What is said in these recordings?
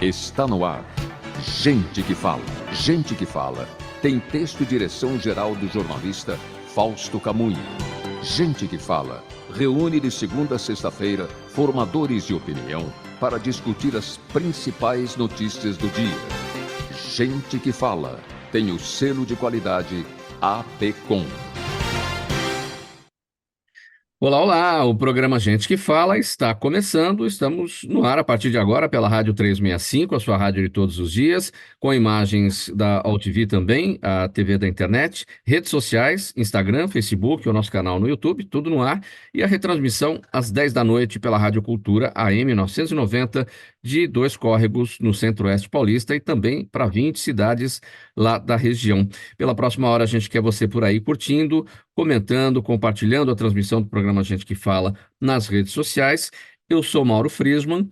Está no ar. Gente que fala. Gente que fala. Tem texto e direção geral do jornalista Fausto Camunha. Gente que fala. Reúne de segunda a sexta-feira formadores de opinião para discutir as principais notícias do dia. Gente que fala. Tem o selo de qualidade APCOM. Olá, olá! O programa Gente que Fala está começando. Estamos no ar a partir de agora pela Rádio 365, a sua rádio de todos os dias, com imagens da AltV também, a TV da internet, redes sociais, Instagram, Facebook, o nosso canal no YouTube, tudo no ar, e a retransmissão às 10 da noite pela Rádio Cultura AM 990 de Dois Córregos, no Centro-Oeste Paulista, e também para 20 cidades lá da região. Pela próxima hora, a gente quer você por aí curtindo, comentando, compartilhando a transmissão do programa Gente que Fala nas redes sociais. Eu sou Mauro Friesman.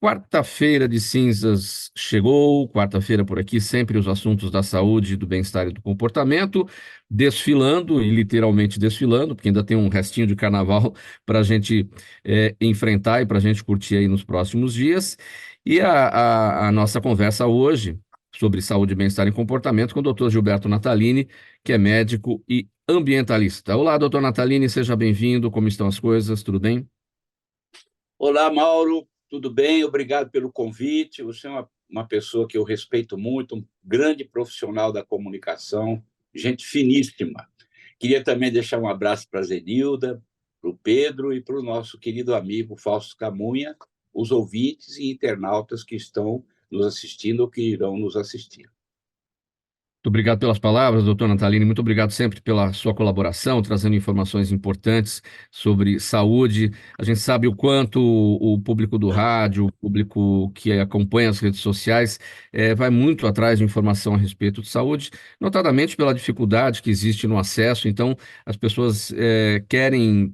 Quarta-feira de cinzas chegou, quarta-feira por aqui, sempre os assuntos da saúde, do bem-estar e do comportamento, desfilando, e literalmente desfilando, porque ainda tem um restinho de carnaval para a gente enfrentar e para a gente curtir aí nos próximos dias. E a nossa conversa hoje sobre saúde, bem-estar e comportamento com o Dr. Gilberto Natalini, que é médico e ambientalista. Olá, doutor Natalini, seja bem-vindo. Como estão as coisas? Tudo bem? Olá, Mauro. Tudo bem? Obrigado pelo convite. Você é uma pessoa que eu respeito muito, um grande profissional da comunicação, gente finíssima. Queria também deixar um abraço para a Zenilda, para o Pedro e para o nosso querido amigo Fausto Camunha, os ouvintes e internautas que estão nos assistindo ou que irão nos assistir. Muito obrigado pelas palavras, doutor Natalini. Muito obrigado sempre pela sua colaboração, trazendo informações importantes sobre saúde. A gente sabe o quanto o público do rádio, o público que acompanha as redes sociais, vai muito atrás de informação a respeito de saúde, notadamente pela dificuldade que existe no acesso. Então, as pessoas querem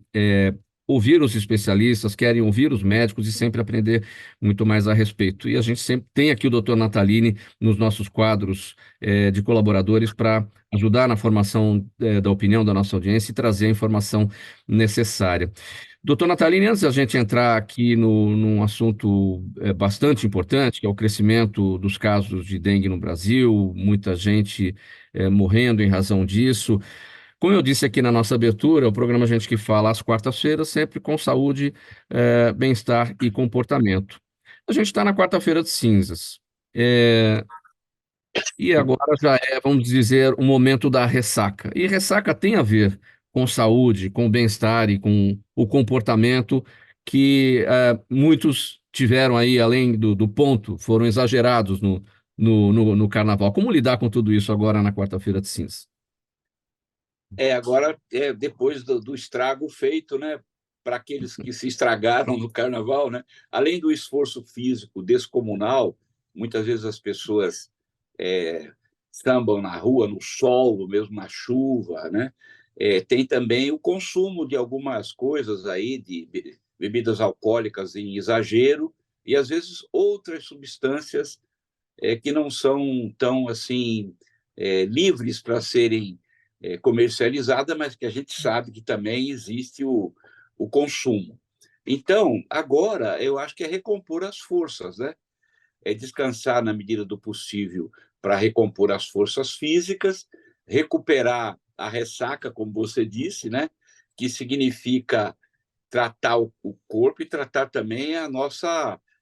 ouvir os especialistas, querem ouvir os médicos e sempre aprender muito mais a respeito. E a gente sempre tem aqui o doutor Natalini nos nossos quadros de colaboradores para ajudar na formação da opinião da nossa audiência e trazer a informação necessária. Doutor Natalini, antes da gente entrar aqui num assunto bastante importante, que é o crescimento dos casos de dengue no Brasil, muita gente morrendo em razão disso. Como eu disse aqui na nossa abertura, o programa Gente que Fala às quartas-feiras, sempre com saúde, bem-estar e comportamento. A gente está na quarta-feira de cinzas. E agora já é, vamos dizer, o momento da ressaca. E ressaca tem a ver com saúde, com bem-estar e com o comportamento que muitos tiveram aí, além do ponto, foram exagerados no carnaval. Como lidar com tudo isso agora na quarta-feira de cinzas? Agora, depois do estrago feito, né, para aqueles que se estragaram no carnaval, né, além do esforço físico descomunal, muitas vezes as pessoas sambam na rua, no sol, ou mesmo na chuva, né? Tem também o consumo de algumas coisas aí, de bebidas alcoólicas em exagero, e às vezes outras substâncias que não são tão assim livres para serem comercializada, mas que a gente sabe que também existe o consumo. Então, agora, eu acho que é recompor as forças, né? É descansar na medida do possível para recompor as forças físicas, recuperar a ressaca, como você disse, né? Que significa tratar o corpo e tratar também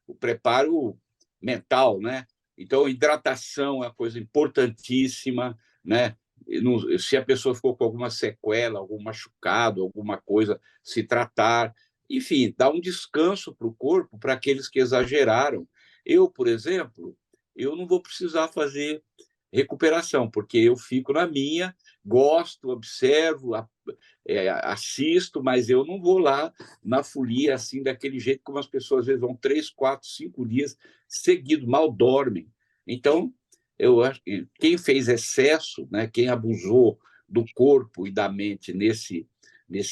o preparo mental, né? Então, hidratação é uma coisa importantíssima, né? Se a pessoa ficou com alguma sequela, algum machucado, alguma coisa, se tratar. Enfim, dar um descanso para o corpo para aqueles que exageraram. Eu, por exemplo, eu não vou precisar fazer recuperação, porque eu fico na minha, gosto, observo, assisto, mas eu não vou lá na folia assim, daquele jeito como as pessoas às vezes vão 3, 4, 5 dias seguidos, mal dormem. Então, eu acho que quem fez excesso, né, quem abusou do corpo e da mente nesse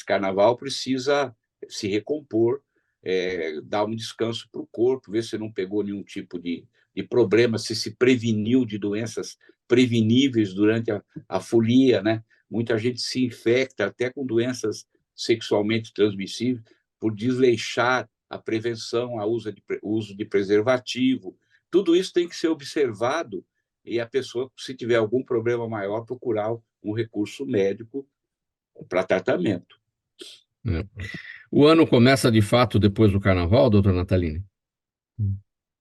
carnaval precisa se recompor, dar um descanso para o corpo, ver se não pegou nenhum tipo de problema, se preveniu de doenças preveníveis durante a folia, né? Muita gente se infecta até com doenças sexualmente transmissíveis por desleixar a prevenção, o uso de preservativo, tudo isso tem que ser observado e a pessoa, se tiver algum problema maior, procurar um recurso médico para tratamento. É. O ano começa de fato depois do Carnaval, doutor Natalini?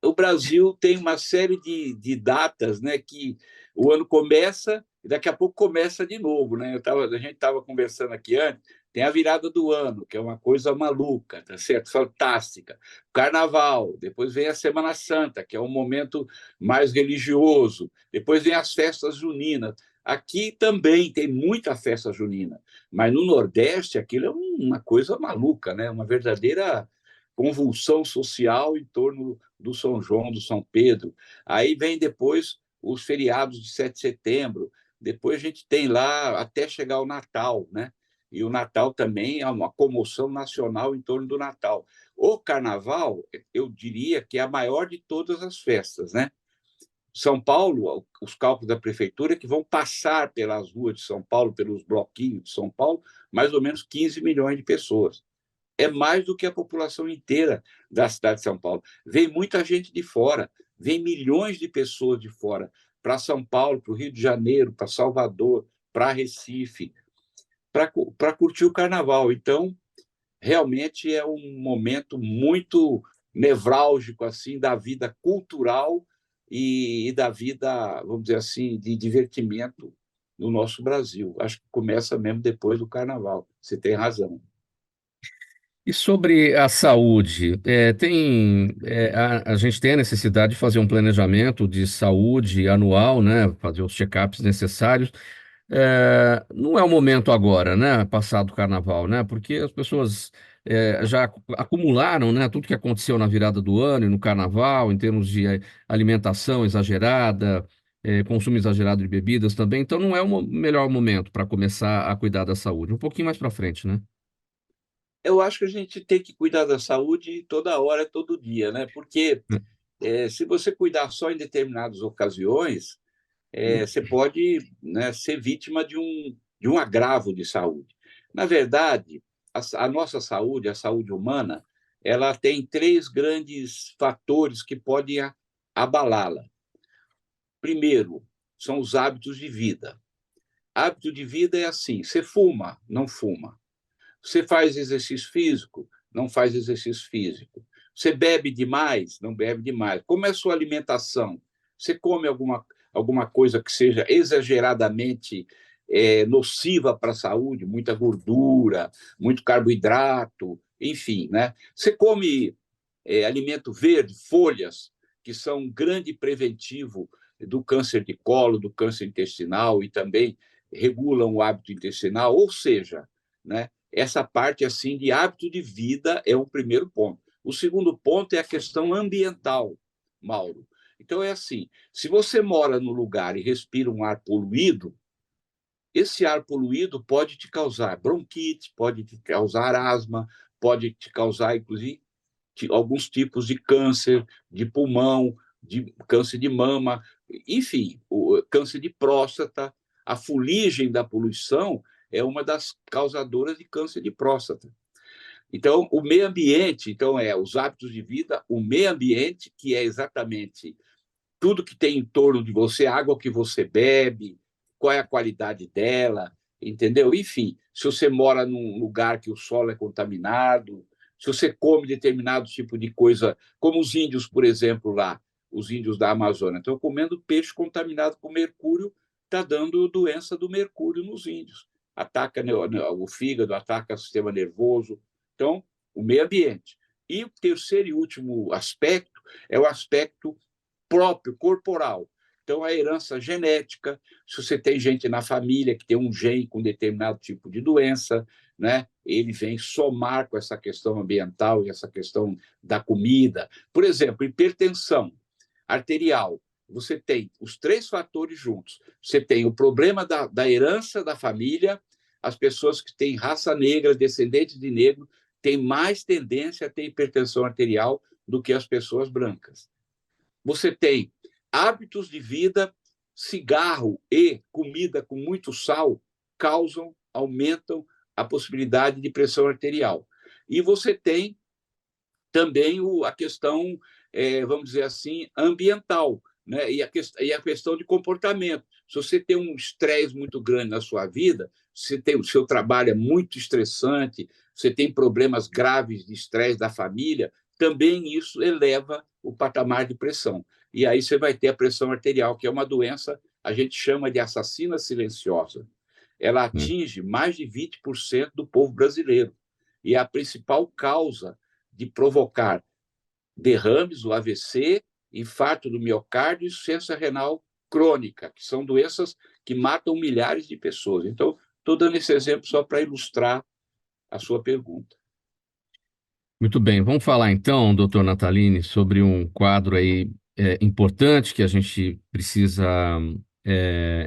O Brasil tem uma série de datas, né, que o ano começa e daqui a pouco começa de novo, né? A gente estava conversando aqui antes, tem a virada do ano, que é uma coisa maluca, tá certo? Fantástica. Carnaval, depois vem a Semana Santa, que é um momento mais religioso, depois vem as festas juninas. Aqui também tem muita festa junina, mas no Nordeste aquilo é uma coisa maluca, né? Uma verdadeira convulsão social em torno do São João, do São Pedro. Aí vem depois os feriados de 7 de setembro, depois a gente tem lá até chegar o Natal, né? E o Natal também é uma comoção nacional em torno do Natal. O Carnaval, eu diria que é a maior de todas as festas, né? São Paulo, os cálculos da prefeitura que vão passar pelas ruas de São Paulo, pelos bloquinhos de São Paulo, mais ou menos 15 milhões de pessoas. É mais do que a população inteira da cidade de São Paulo. Vem muita gente de fora, vem milhões de pessoas de fora para São Paulo, para o Rio de Janeiro, para Salvador, para Recife, para curtir o carnaval. Então, realmente é um momento muito nevrálgico assim da vida cultural e da vida, vamos dizer assim, de divertimento no nosso Brasil. Acho que começa mesmo depois do carnaval. Você tem razão. E sobre a saúde, a gente tem a necessidade de fazer um planejamento de saúde anual, né? Fazer os check-ups necessários. Não é o momento agora, né? Passado o carnaval, né? Porque as pessoas já acumularam, né? Tudo que aconteceu na virada do ano e no carnaval, em termos de alimentação exagerada, consumo exagerado de bebidas também. Então, não é o melhor momento para começar a cuidar da saúde. Um pouquinho mais para frente, né? Eu acho que a gente tem que cuidar da saúde toda hora, todo dia, né? Porque se você cuidar só em determinadas ocasiões, você pode, né, ser vítima de um agravo de saúde. Na verdade, a nossa saúde, a saúde humana, ela tem três grandes fatores que podem abalá-la. Primeiro, são os hábitos de vida. Hábito de vida é assim: você fuma, não fuma. Você faz exercício físico, não faz exercício físico. Você bebe demais, não bebe demais. Como é a sua alimentação? Você come alguma coisa que seja exageradamente nociva para a saúde, muita gordura, muito carboidrato, enfim, né? Você come alimento verde, folhas, que são um grande preventivo do câncer de colo, do câncer intestinal e também regulam o hábito intestinal, ou seja, né, essa parte assim de hábito de vida é o primeiro ponto. O segundo ponto é a questão ambiental, Mauro. Então é assim, se você mora no lugar e respira um ar poluído, esse ar poluído pode te causar bronquite, pode te causar asma, pode te causar, inclusive, alguns tipos de câncer de pulmão, de câncer de mama, enfim, o câncer de próstata. A fuligem da poluição é uma das causadoras de câncer de próstata. Então, o meio ambiente, então, os hábitos de vida, o meio ambiente, que é exatamente tudo que tem em torno de você, a água que você bebe, qual é a qualidade dela, entendeu? Enfim, se você mora num lugar que o solo é contaminado, se você come determinado tipo de coisa, como os índios, por exemplo, lá, os índios da Amazônia, estão comendo peixe contaminado com mercúrio, está dando doença do mercúrio nos índios. Ataca o fígado, ataca o sistema nervoso. Então, o meio ambiente. E o terceiro e último aspecto é o aspecto próprio, corporal. Então, a herança genética, se você tem gente na família que tem um gene com determinado tipo de doença, né, ele vem somar com essa questão ambiental e essa questão da comida. Por exemplo, hipertensão arterial. Você tem os três fatores juntos. Você tem o problema da herança da família, as pessoas que têm raça negra, descendentes de negro, têm mais tendência a ter hipertensão arterial do que as pessoas brancas. Você tem hábitos de vida, cigarro e comida com muito sal aumentam a possibilidade de pressão arterial. E você tem também a questão vamos dizer assim, ambiental, né? E a questão de comportamento. Se você tem um estresse muito grande na sua vida, o seu trabalho é muito estressante, você tem problemas graves de estresse da família, também isso eleva o patamar de pressão. E aí você vai ter a pressão arterial, que é uma doença, a gente chama de assassina silenciosa. Ela atinge mais de 20% do povo brasileiro. E é a principal causa de provocar derrames, o AVC, infarto do miocárdio e insuficiência renal crônica, que são doenças que matam milhares de pessoas. Então, estou dando esse exemplo só para ilustrar a sua pergunta. Muito bem, vamos falar então, doutor Natalini, sobre um quadro aí importante que a gente precisa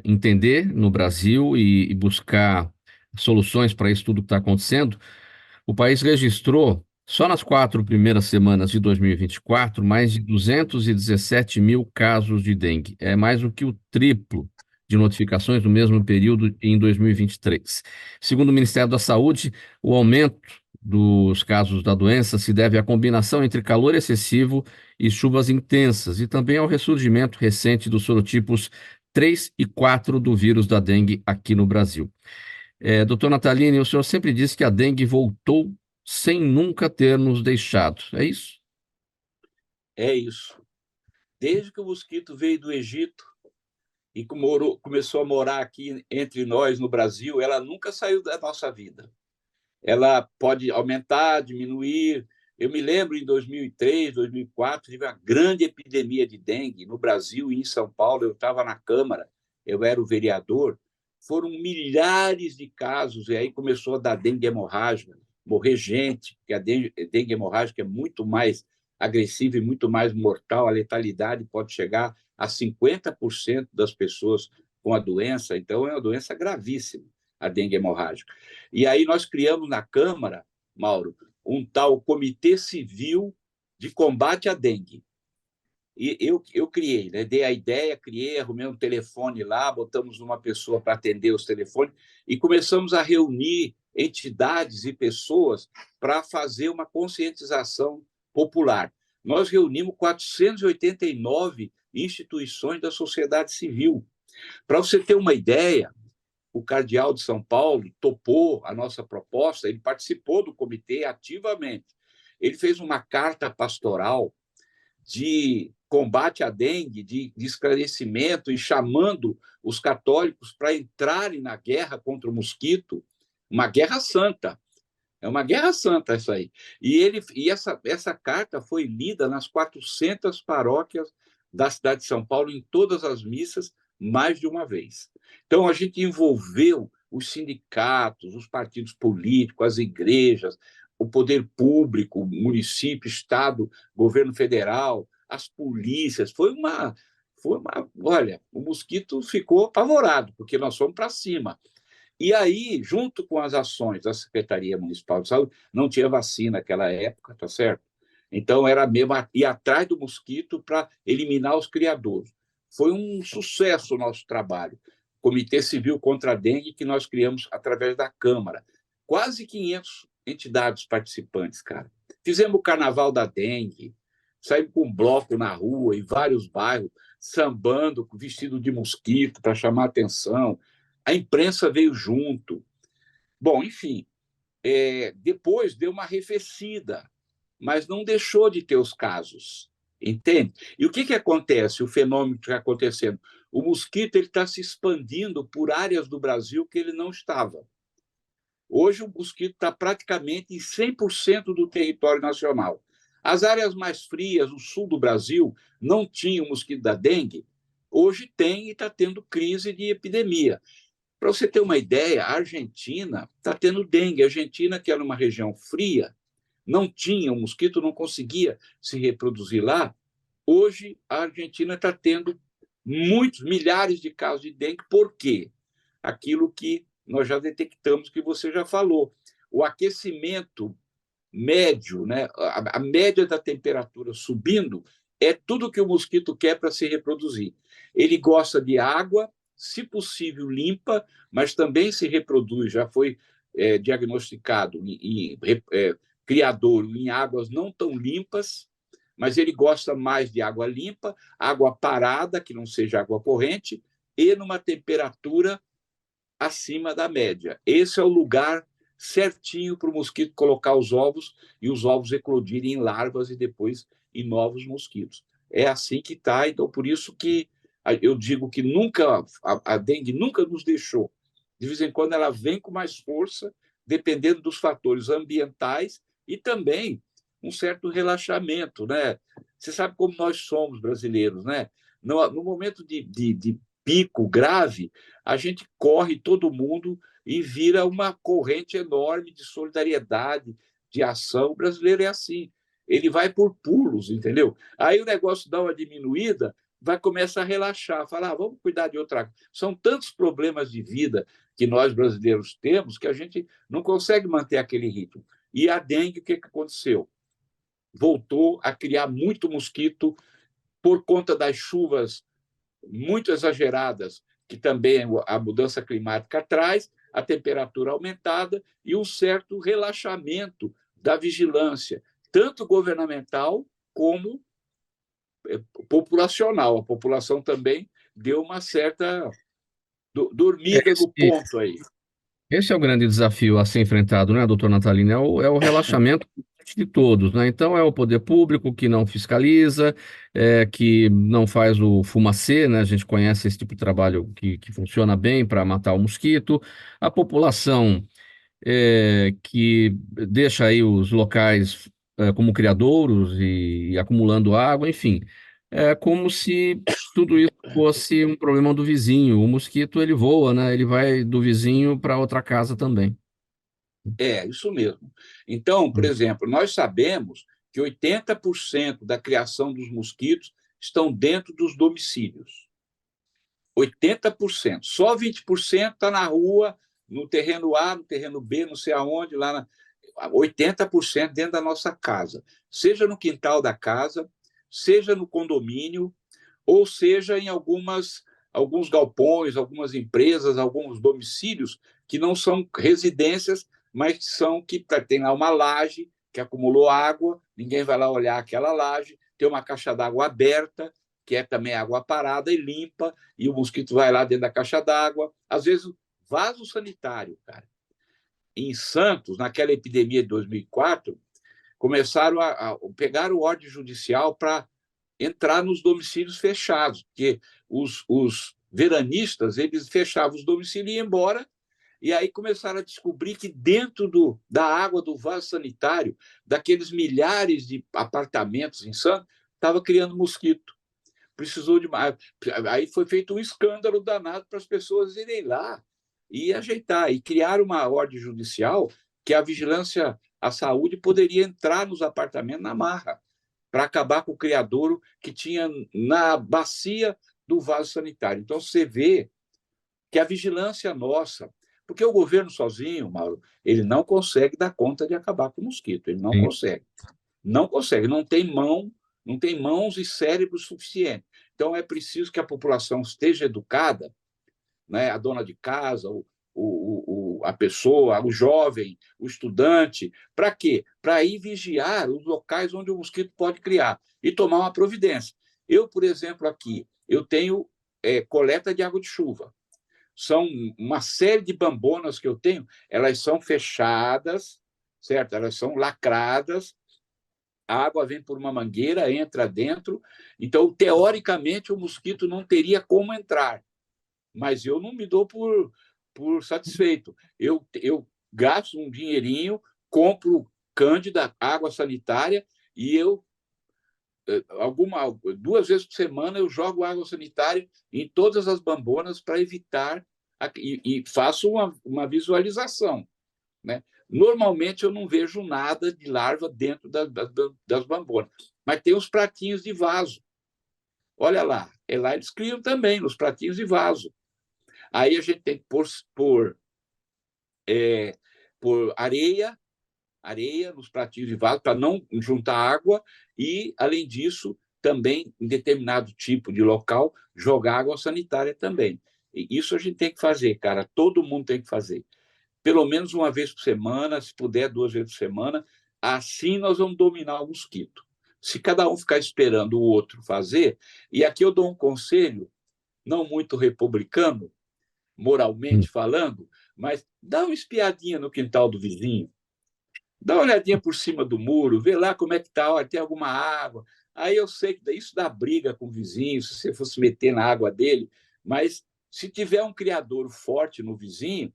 entender no Brasil e buscar soluções para isso tudo que está acontecendo. O país registrou, só nas 4 primeiras semanas de 2024, mais de 217 mil casos de dengue. É mais do que o triplo de notificações no mesmo período em 2023. Segundo o Ministério da Saúde, o aumento dos casos da doença se deve à combinação entre calor excessivo e chuvas intensas, e também ao ressurgimento recente dos sorotipos 3 e 4 do vírus da dengue aqui no Brasil. Doutor Natalini, o senhor sempre disse que a dengue voltou sem nunca ter nos deixado, é isso? É isso. Desde que o mosquito veio do Egito e começou a morar aqui entre nós no Brasil, ela nunca saiu da nossa vida. Ela pode aumentar, diminuir. Eu me lembro em 2003, 2004, tive uma grande epidemia de dengue no Brasil e em São Paulo. Eu estava na Câmara, eu era o vereador. Foram milhares de casos, e aí começou a dar dengue hemorrágica, morrer gente, porque a dengue hemorrágica é muito mais agressiva e muito mais mortal. A letalidade pode chegar a 50% das pessoas com a doença, então é uma doença gravíssima, a dengue hemorrágica. E aí nós criamos na Câmara, Mauro, um tal Comitê Civil de Combate à Dengue. E eu criei, né? Dei a ideia, criei, arrumei um telefone lá, botamos uma pessoa para atender os telefones e começamos a reunir entidades e pessoas para fazer uma conscientização popular. Nós reunimos 489 instituições da sociedade civil. Para você ter uma ideia, o cardeal de São Paulo topou a nossa proposta, ele participou do comitê ativamente. Ele fez uma carta pastoral de combate à dengue, de esclarecimento e chamando os católicos para entrarem na guerra contra o mosquito, uma guerra santa. É uma guerra santa essa aí. E essa carta foi lida nas 400 paróquias da cidade de São Paulo, em todas as missas, mais de uma vez. Então, a gente envolveu os sindicatos, os partidos políticos, as igrejas, o poder público, município, estado, governo federal, as polícias. Olha, o mosquito ficou apavorado, porque nós fomos para cima. E aí, junto com as ações da Secretaria Municipal de Saúde, não tinha vacina naquela época, tá certo? Então, era mesmo ir atrás do mosquito para eliminar os criadores. Foi um sucesso o nosso trabalho. Comitê Civil contra a Dengue, que nós criamos através da Câmara. Quase 500 entidades participantes, cara. Fizemos o Carnaval da Dengue, saímos com um bloco na rua, em vários bairros, sambando, vestido de mosquito para chamar atenção. A imprensa veio junto. Bom, enfim, depois deu uma arrefecida, mas não deixou de ter os casos, entende? E o que acontece, o fenômeno que está acontecendo? O mosquito está se expandindo por áreas do Brasil que ele não estava. Hoje o mosquito está praticamente em 100% do território nacional. As áreas mais frias, o sul do Brasil, não tinha o mosquito da dengue, hoje tem e está tendo crise de epidemia. Para você ter uma ideia, a Argentina está tendo dengue. A Argentina, que era uma região fria, não tinha, o mosquito não conseguia se reproduzir lá. Hoje, a Argentina está tendo muitos, milhares de casos de dengue. Por quê? Aquilo que nós já detectamos, que você já falou. O aquecimento médio, né? A média da temperatura subindo, é tudo que o mosquito quer para se reproduzir. Ele gosta de água, se possível limpa, mas também se reproduz, já foi diagnosticado em criadouro em águas não tão limpas, mas ele gosta mais de água limpa, água parada, que não seja água corrente, e numa temperatura acima da média. Esse é o lugar certinho para o mosquito colocar os ovos e os ovos eclodirem em larvas e depois em novos mosquitos. É assim que está, então por isso que eu digo que nunca a dengue nunca nos deixou. De vez em quando ela vem com mais força, dependendo dos fatores ambientais e também um certo relaxamento, né? Você sabe como nós somos brasileiros, né? No momento de pico grave, a gente corre todo mundo e vira uma corrente enorme de solidariedade, de ação. O brasileiro é assim, ele vai por pulos, entendeu? Aí o negócio dá uma diminuída, vai começar a relaxar, falar, vamos cuidar de outra coisa. São tantos problemas de vida que nós brasileiros temos que a gente não consegue manter aquele ritmo. E a dengue, o que aconteceu? Voltou a criar muito mosquito por conta das chuvas muito exageradas, que também a mudança climática traz, a temperatura aumentada e um certo relaxamento da vigilância, tanto governamental como populacional. A população também deu uma certa dormida no ponto aí. Esse é o grande desafio a ser enfrentado, né, doutor Natalino? É o relaxamento de todos, né? Então, é o poder público que não fiscaliza, que não faz o fumacê, né? A gente conhece esse tipo de trabalho que funciona bem para matar o mosquito. A população que deixa aí os locais como criadouros e acumulando água, enfim. É como se tudo isso fosse um problema do vizinho. O mosquito, ele voa, né? Ele vai do vizinho para outra casa também. É, isso mesmo. Então, por exemplo, nós sabemos que 80% da criação dos mosquitos estão dentro dos domicílios. 80%. Só 20% está na rua, no terreno A, no terreno B, não sei aonde, 80% dentro da nossa casa. Seja no quintal da casa, seja no condomínio, ou seja em alguns galpões, algumas empresas, alguns domicílios que não são residências, mas são que tem lá uma laje que acumulou água, ninguém vai lá olhar aquela laje, tem uma caixa d'água aberta, que é também água parada e limpa, e o mosquito vai lá dentro da caixa d'água. Às vezes, vaso sanitário, cara. Em Santos, naquela epidemia de 2004, começaram a pegar o ordem judicial para entrar nos domicílios fechados, porque os veranistas eles fechavam os domicílios e iam embora, e aí começaram a descobrir que dentro da água do vaso sanitário, daqueles milhares de apartamentos em Santos, estava criando mosquito. Precisou de mais. Aí foi feito um escândalo danado para as pessoas irem lá e ajeitar, e criar uma ordem judicial que a vigilância à saúde poderia entrar nos apartamentos na marra, para acabar com o criadouro que tinha na bacia do vaso sanitário. Então, você vê que a vigilância nossa, porque o governo sozinho, Mauro, ele não consegue dar conta de acabar com o mosquito, ele não Sim. consegue. Não consegue, não tem mãos e cérebro suficiente. Então, é preciso que a população esteja educada, né? A dona de casa, a pessoa, o jovem, o estudante. Para quê? Para ir vigiar os locais onde o mosquito pode criar e tomar uma providência. Eu, por exemplo, aqui, eu tenho coleta de água de chuva. São uma série de bambonas que eu tenho, elas são fechadas, certo? Elas são lacradas, a água vem por uma mangueira, entra dentro, então, teoricamente, o mosquito não teria como entrar, mas eu não me dou por satisfeito. Eu gasto um dinheirinho, compro Cândida, água sanitária, e duas vezes por semana eu jogo água sanitária em todas as bambonas para evitar e faço uma visualização, né? Normalmente eu não vejo nada de larva dentro das bambonas, mas tem os pratinhos de vaso. Olha lá, lá eles criam também nos pratinhos de vaso. Aí a gente tem que pôr areia nos pratinhos de vaso para não juntar água e, além disso, também, em determinado tipo de local, jogar água sanitária também. E isso a gente tem que fazer, cara. Todo mundo tem que fazer. Pelo menos uma vez por semana, se puder, 2 vezes por semana. Assim nós vamos dominar o mosquito. Se cada um ficar esperando o outro fazer, e aqui eu dou um conselho, não muito republicano, Hum. moralmente falando, mas dá uma espiadinha no quintal do vizinho, dá uma olhadinha por cima do muro, vê lá como é que está, olha, tem alguma água. Aí eu sei que isso dá briga com o vizinho, se você fosse meter na água dele, mas se tiver um criadouro forte no vizinho,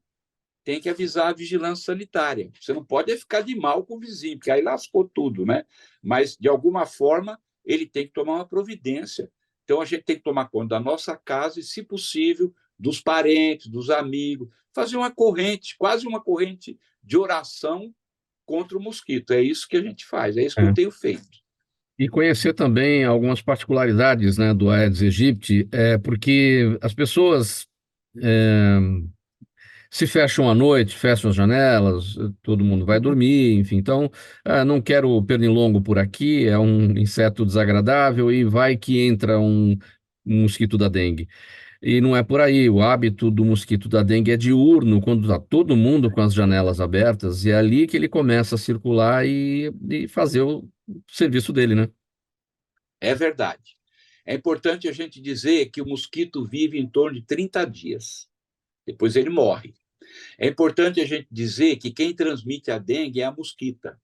tem que avisar a vigilância sanitária. Você não pode ficar de mal com o vizinho, porque aí lascou tudo, né? Mas, de alguma forma, ele tem que tomar uma providência. Então, a gente tem que tomar conta da nossa casa e, se possível, dos parentes, dos amigos, fazer uma corrente, quase uma corrente de oração contra o mosquito. É isso que a gente faz, é isso que eu É. tenho feito. E conhecer também algumas particularidades, né, do Aedes aegypti, porque as pessoas é, se fecham à noite, fecham as janelas, todo mundo vai dormir, enfim. Então, não quero pernilongo por aqui, é um inseto desagradável e vai que entra um mosquito da dengue. E não é por aí, o hábito do mosquito da dengue é diurno, quando está todo mundo com as janelas abertas, e é ali que ele começa a circular e fazer o serviço dele, né? É verdade. É importante a gente dizer que o mosquito vive em torno de 30 dias. Depois ele morre. É importante a gente dizer que quem transmite a dengue é a mosquita.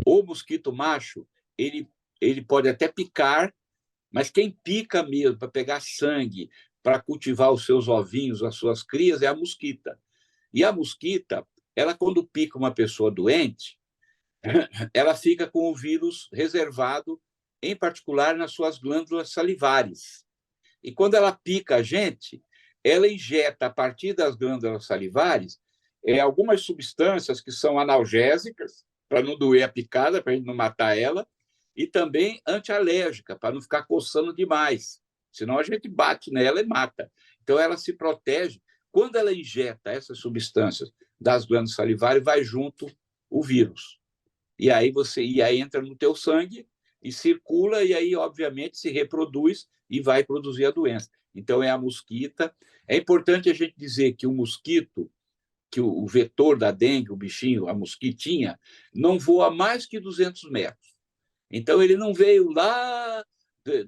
O mosquito macho, ele, ele pode até picar, mas quem pica mesmo para pegar sangue, para cultivar os seus ovinhos, as suas crias, é a mosquita. E a mosquita, ela quando pica uma pessoa doente, ela fica com o vírus reservado, em particular nas suas glândulas salivares. E quando ela pica a gente, ela injeta, a partir das glândulas salivares, algumas substâncias que são analgésicas, para não doer a picada, para a gente não matar ela, e também antialérgica, para não ficar coçando demais. Senão a gente bate nela e mata. Então ela se protege. Quando ela injeta essas substâncias das glândulas salivares, vai junto o vírus. E aí entra no teu sangue e circula, e aí, obviamente, se reproduz e vai produzir a doença. Então, é a mosquita. É importante a gente dizer que o mosquito, que o vetor da dengue, o bichinho, a mosquitinha, não voa mais que 200 metros. Então, ele não veio lá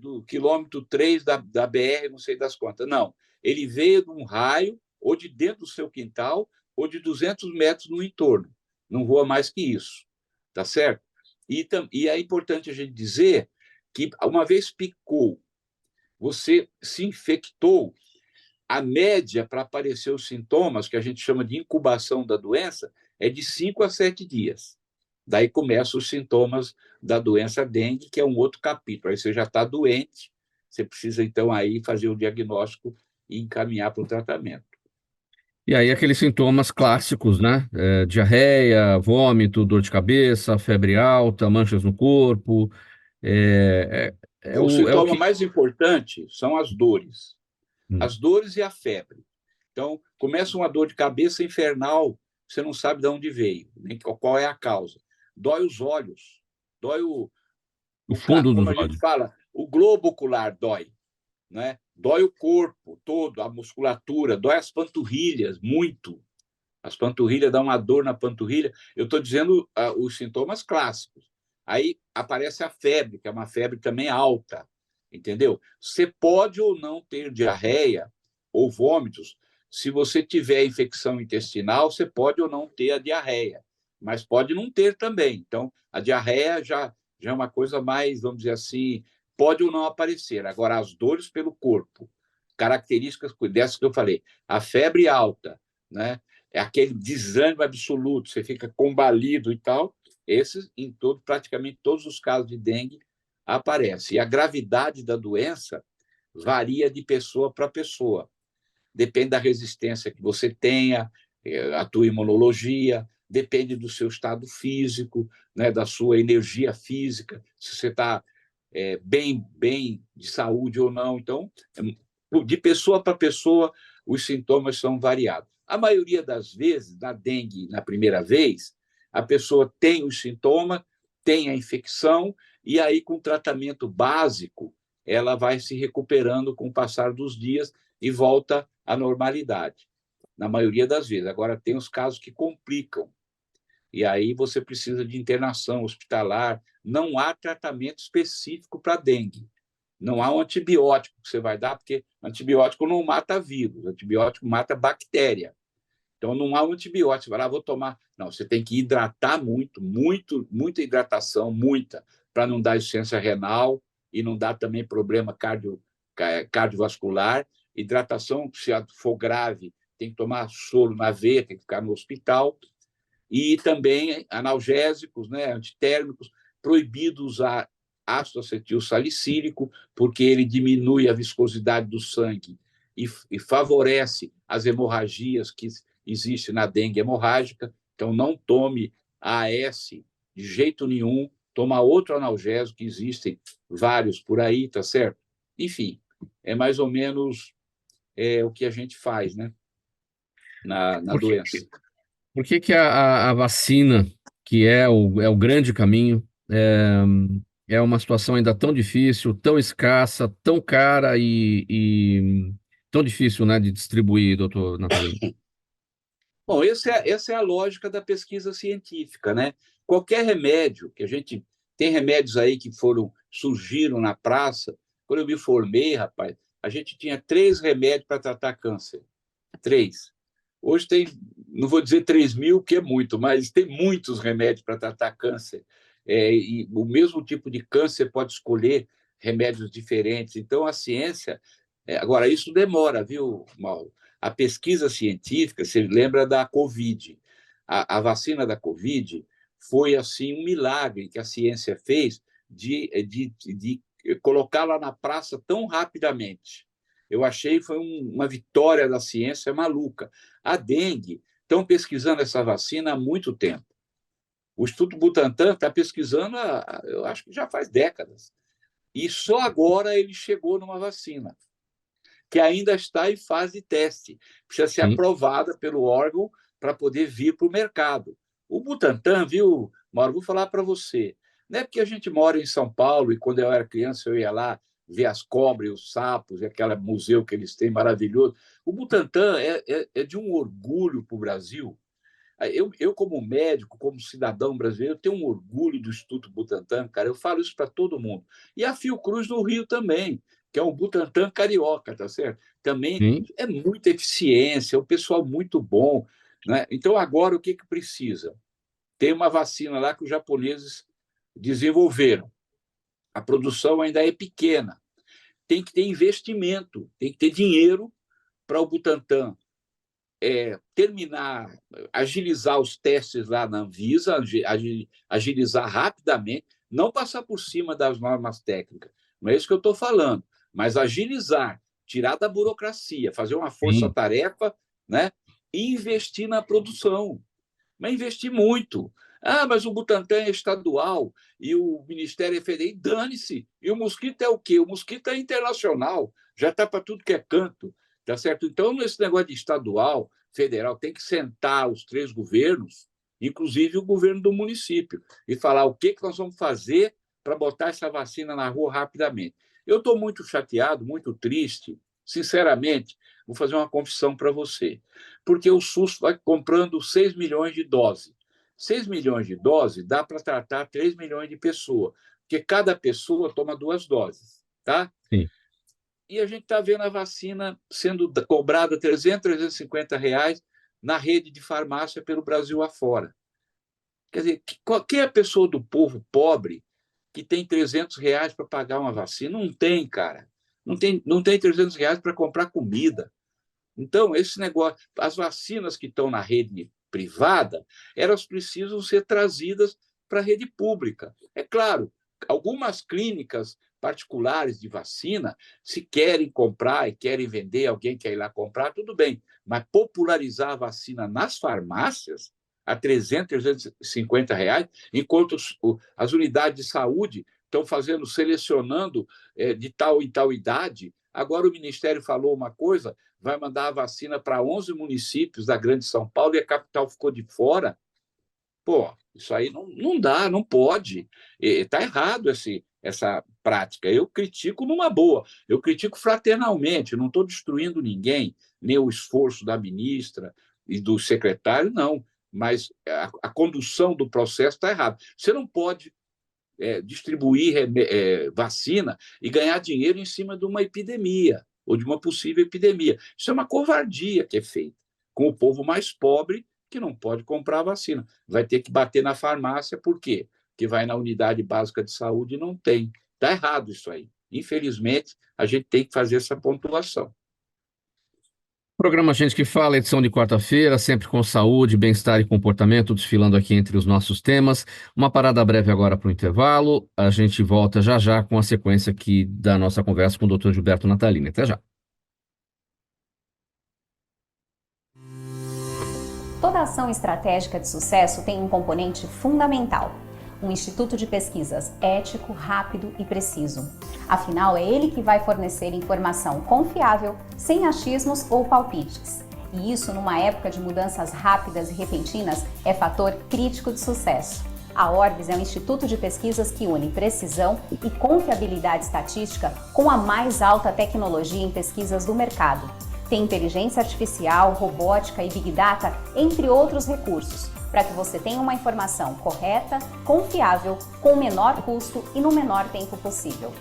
do quilômetro 3 da BR, não sei das quantas. Não. Ele veio de um raio, ou de dentro do seu quintal, ou de 200 metros no entorno. Não voa mais que isso. Tá certo? E é importante a gente dizer que, uma vez picou, você se infectou, a média para aparecer os sintomas, que a gente chama de incubação da doença, é de 5 a 7 dias. Daí começam os sintomas da doença dengue, que é um outro capítulo. Aí você já está doente, você precisa, então, aí fazer o diagnóstico e encaminhar para o tratamento. E aí aqueles sintomas clássicos, né? Diarreia, vômito, dor de cabeça, febre alta, manchas no corpo, O é o sintoma que... mais importante são as dores. Hum. As dores e a febre. Então, começa uma dor de cabeça infernal, você não sabe de onde veio, nem qual é a causa. Dói os olhos, dói O fundo como dos a gente olhos. fala, o globo ocular dói, né? Dói o corpo todo, a musculatura, dói as panturrilhas, muito. As panturrilhas dão uma dor na panturrilha. Eu estou dizendo os sintomas clássicos. Aí aparece a febre, que é uma febre também alta, entendeu? Você pode ou não ter diarreia ou vômitos. Se você tiver infecção intestinal, você pode ou não ter a diarreia, mas pode não ter também. Então, a diarreia já é uma coisa mais, vamos dizer assim, pode ou não aparecer. Agora, as dores pelo corpo, características dessas que eu falei, a febre alta, né? É aquele desânimo absoluto, você fica combalido e tal. Esses, praticamente todos os casos de dengue, aparece. E a gravidade da doença varia de pessoa para pessoa. Depende da resistência que você tenha, a tua imunologia, depende do seu estado físico, né, da sua energia física, se você está bem de saúde ou não. Então, de pessoa para pessoa, os sintomas são variados. A maioria das vezes, na dengue, na primeira vez, a pessoa tem os sintomas, tem a infecção, e aí, com tratamento básico, ela vai se recuperando com o passar dos dias e volta à normalidade, na maioria das vezes. Agora, tem os casos que complicam, e aí você precisa de internação hospitalar, não há tratamento específico para dengue. Não há um antibiótico que você vai dar, porque antibiótico não mata vírus, antibiótico mata bactéria. Então, não há um antibiótico. Você vai lá, vou tomar. Não, você tem que hidratar muita hidratação, muita, para não dar insuficiência renal e não dar também problema cardiovascular. Hidratação, se for grave, tem que tomar soro na veia, tem que ficar no hospital. E também analgésicos, né, antitérmicos, proibido usar ácido acetil salicílico, porque ele diminui a viscosidade do sangue e favorece as hemorragias que existem na dengue hemorrágica. Então, não tome AS de jeito nenhum, toma outro analgésico, que existem vários por aí, tá certo? Enfim, é mais ou menos o que a gente faz, né, na Por que, doença. por que que a vacina, que é o grande caminho, é uma situação ainda tão difícil, tão escassa, tão cara e tão difícil, né, de distribuir, doutor Natalino? Bom, essa é a lógica da pesquisa científica, né? Qualquer remédio que a gente tem remédios aí que surgiram na praça. Quando eu me formei, rapaz, a gente tinha 3 remédios para tratar câncer. 3. Hoje tem, não vou dizer 3.000, que é muito, mas tem muitos remédios para tratar câncer. E o mesmo tipo de câncer pode escolher remédios diferentes. Então, a ciência. Agora, isso demora, viu, Mauro? A pesquisa científica, você lembra da Covid? A vacina da Covid foi assim um milagre que a ciência fez de colocá-la na praça tão rapidamente. Eu achei que foi uma vitória da ciência maluca. A dengue, estão pesquisando essa vacina há muito tempo. O Instituto Butantan está pesquisando, eu acho que já faz décadas. E só agora ele chegou numa vacina, que ainda está em fase de teste. Precisa ser Sim, aprovada pelo órgão para poder vir para o mercado. O Butantan, viu, Mauro, vou falar para você. Não é porque a gente mora em São Paulo e quando eu era criança eu ia lá ver as cobras e os sapos, e aquele museu que eles têm maravilhoso. O Butantan é de um orgulho para o Brasil. Eu, como médico, como cidadão brasileiro, tenho um orgulho do Instituto Butantan, cara. Eu falo isso para todo mundo. E a Fiocruz do Rio também, que é um Butantan carioca, tá certo? Também sim, é muita eficiência, é um pessoal muito bom, né? Então, agora, o que precisa? Tem uma vacina lá que os japoneses desenvolveram. A produção ainda é pequena. Tem que ter investimento, tem que ter dinheiro para o Butantan terminar, agilizar os testes lá na Anvisa, agilizar rapidamente, não passar por cima das normas técnicas. Não é isso que eu estou falando, mas agilizar, tirar da burocracia, fazer uma sim. força-tarefa, né? E investir na produção. Mas investir muito. Ah, mas o Butantan é estadual e o Ministério é federal. Dane-se. E o mosquito é o quê? O mosquito é internacional. Já está para tudo que é canto. Tá certo? Então, nesse negócio de estadual, federal, tem que sentar os 3 governos, inclusive o governo do município, e falar o que nós vamos fazer para botar essa vacina na rua rapidamente. Eu estou muito chateado, muito triste, sinceramente. Vou fazer uma confissão para você, porque o SUS vai comprando 6 milhões de doses. 6 milhões de doses dá para tratar 3 milhões de pessoas, porque cada pessoa toma 2 doses, tá? Sim. E a gente está vendo a vacina sendo cobrada R$ 350 na rede de farmácia pelo Brasil afora. Quer dizer, quem é a pessoa do povo pobre que tem R$ 300 para pagar uma vacina? Não tem, cara. Não tem R$ 300 para comprar comida. Então, esse negócio, as vacinas que estão na rede privada, elas precisam ser trazidas para a rede pública. É claro, algumas clínicas particulares de vacina, se querem comprar e querem vender, alguém quer ir lá comprar, tudo bem. Mas popularizar a vacina nas farmácias a R$ 350, enquanto as unidades de saúde estão selecionando de tal em tal idade. Agora o Ministério falou uma coisa, vai mandar a vacina para 11 municípios da Grande São Paulo e a capital ficou de fora. Pô, isso aí não dá, não pode. Está errado essa prática. Eu critico numa boa, eu critico fraternalmente, não estou destruindo ninguém, nem o esforço da ministra e do secretário, não. Mas a condução do processo está errada. Você não pode distribuir vacina e ganhar dinheiro em cima de uma epidemia ou de uma possível epidemia. Isso é uma covardia que é feita com o povo mais pobre que não pode comprar a vacina. Vai ter que bater na farmácia, por quê? Porque vai na unidade básica de saúde e não tem. Está errado isso aí. Infelizmente, a gente tem que fazer essa pontuação. Programa Gente que Fala, edição de quarta-feira, sempre com saúde, bem-estar e comportamento, desfilando aqui entre os nossos temas. Uma parada breve agora para o intervalo. A gente volta já já com a sequência aqui da nossa conversa com o Dr. Gilberto Natalini. Até já. Toda ação estratégica de sucesso tem um componente fundamental: um instituto de pesquisas ético, rápido e preciso. Afinal, é ele que vai fornecer informação confiável, sem achismos ou palpites. E isso, numa época de mudanças rápidas e repentinas, é fator crítico de sucesso. A Orbis é um instituto de pesquisas que une precisão e confiabilidade estatística com a mais alta tecnologia em pesquisas do mercado. Tem inteligência artificial, robótica e Big Data, entre outros recursos, para que você tenha uma informação correta, confiável, com o menor custo e no menor tempo possível.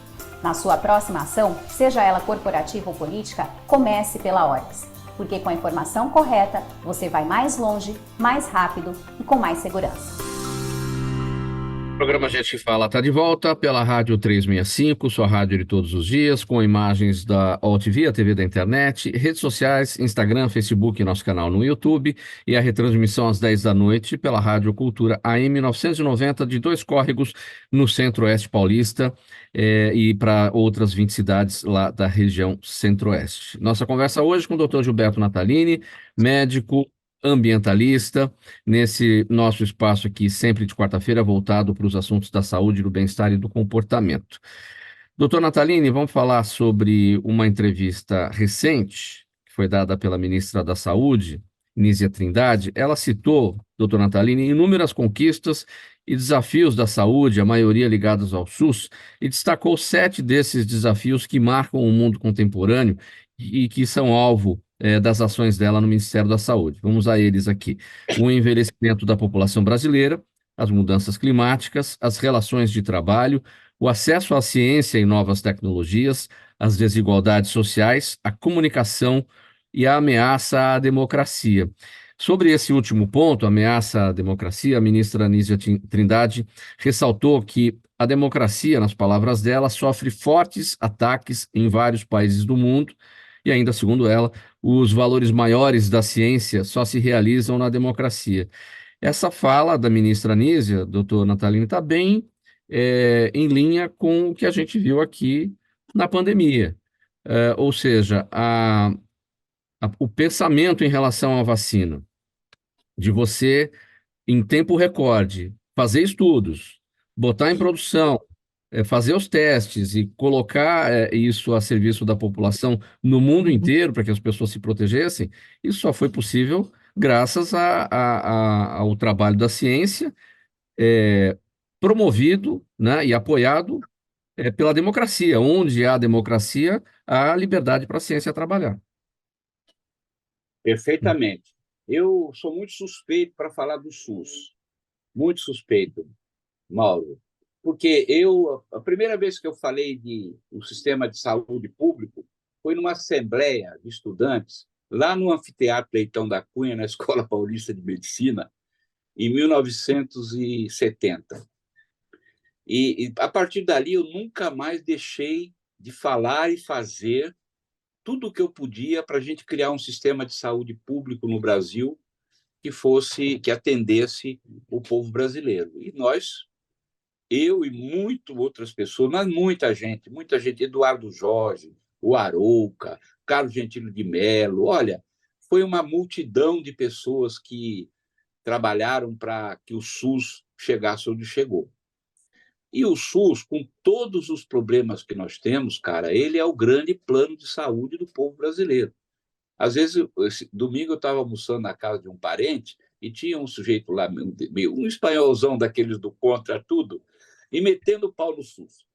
Na sua próxima ação, seja ela corporativa ou política, comece pela Orbis, porque com a informação correta, você vai mais longe, mais rápido e com mais segurança. O programa Gente que Fala está de volta pela Rádio 365, sua rádio de todos os dias, com imagens da OTV, a TV da internet, redes sociais, Instagram, Facebook e nosso canal no YouTube, e a retransmissão às 10 da noite pela Rádio Cultura AM 990 de Dois Córregos, no Centro-Oeste Paulista, e para outras 20 cidades lá da região Centro-Oeste. Nossa conversa hoje com o Dr. Gilberto Natalini, médico, ambientalista, nesse nosso espaço aqui, sempre de quarta-feira, voltado para os assuntos da saúde, do bem-estar e do comportamento. Doutor Natalini, vamos falar sobre uma entrevista recente, que foi dada pela ministra da Saúde, Nízia Trindade. Ela citou, doutor Natalini, inúmeras conquistas e desafios da saúde, a maioria ligados ao SUS, e destacou 7 desses desafios que marcam o mundo contemporâneo e que são alvo das ações dela no Ministério da Saúde. Vamos a eles aqui. O envelhecimento da população brasileira, as mudanças climáticas, as relações de trabalho, o acesso à ciência e novas tecnologias, as desigualdades sociais, a comunicação e a ameaça à democracia. Sobre esse último ponto, ameaça à democracia, a ministra Nízia Trindade ressaltou que a democracia, nas palavras dela, sofre fortes ataques em vários países do mundo e ainda, segundo ela, os valores maiores da ciência só se realizam na democracia. Essa fala da ministra Nízia, doutor Natalini, está bem em linha com o que a gente viu aqui na pandemia. Ou seja, o pensamento em relação à vacina, de você, em tempo recorde, fazer estudos, botar em produção, fazer os testes e colocar isso a serviço da população no mundo inteiro para que as pessoas se protegessem, isso só foi possível graças ao trabalho da ciência, promovido, né, e apoiado pela democracia. Onde há democracia, há liberdade para a ciência trabalhar. Perfeitamente. Eu sou muito suspeito para falar do SUS. Muito suspeito, Mauro. Porque a primeira vez que eu falei do sistema de saúde público foi numa assembleia de estudantes, lá no Anfiteatro Leitão da Cunha, na Escola Paulista de Medicina, em 1970. E a partir dali, eu nunca mais deixei de falar e fazer tudo o que eu podia para a gente criar um sistema de saúde público no Brasil que atendesse o povo brasileiro. E eu e outras pessoas, mas muita gente, Eduardo Jorge, o Arouca, Carlos Gentilho de Mello, olha, foi uma multidão de pessoas que trabalharam para que o SUS chegasse onde chegou. E o SUS, com todos os problemas que nós temos, cara, ele é o grande plano de saúde do povo brasileiro. Às vezes, domingo eu estava almoçando na casa de um parente e tinha um sujeito lá, um espanholzão daqueles do contra tudo, e metendo o pau no SUS.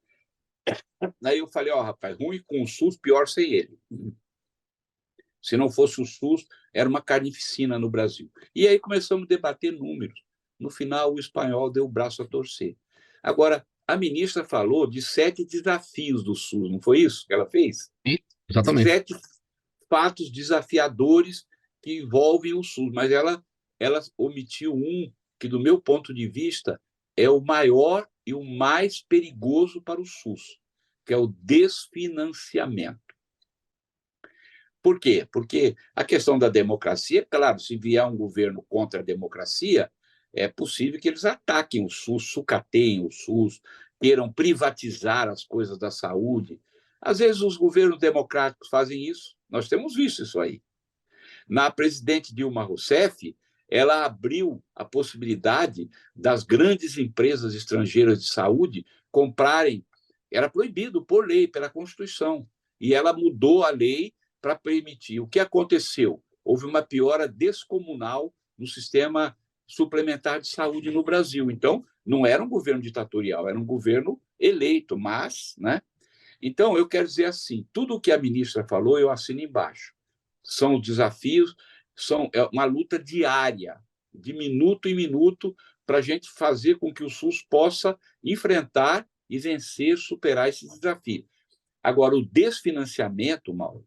Aí eu falei, rapaz, ruim com o SUS, pior sem ele. Se não fosse o SUS, era uma carnificina no Brasil. E aí começamos a debater números. No final, o espanhol deu o braço a torcer. Agora, A ministra falou de 7 desafios do SUS, não foi isso que ela fez? Exatamente. 7 fatos desafiadores que envolvem o SUS, mas ela omitiu um que, do meu ponto de vista, é o maior e o mais perigoso para o SUS, que é o desfinanciamento. Por quê? Porque a questão da democracia, claro, se vier um governo contra a democracia, é possível que eles ataquem o SUS, sucateiem o SUS, queiram privatizar as coisas da saúde. Às vezes os governos democráticos fazem isso, nós temos visto isso aí. Na presidente Dilma Rousseff, ela abriu a possibilidade das grandes empresas estrangeiras de saúde comprarem, era proibido por lei, pela Constituição, e ela mudou a lei para permitir. O que aconteceu? Houve uma piora descomunal no sistema suplementar de saúde no Brasil. Então, não era um governo ditatorial, era um governo eleito, mas, né? Então, eu quero dizer assim, tudo o que a ministra falou, eu assino embaixo. São os desafios, é uma luta diária, de minuto em minuto, para a gente fazer com que o SUS possa enfrentar e vencer, superar esses desafios. Agora, o desfinanciamento, Mauro,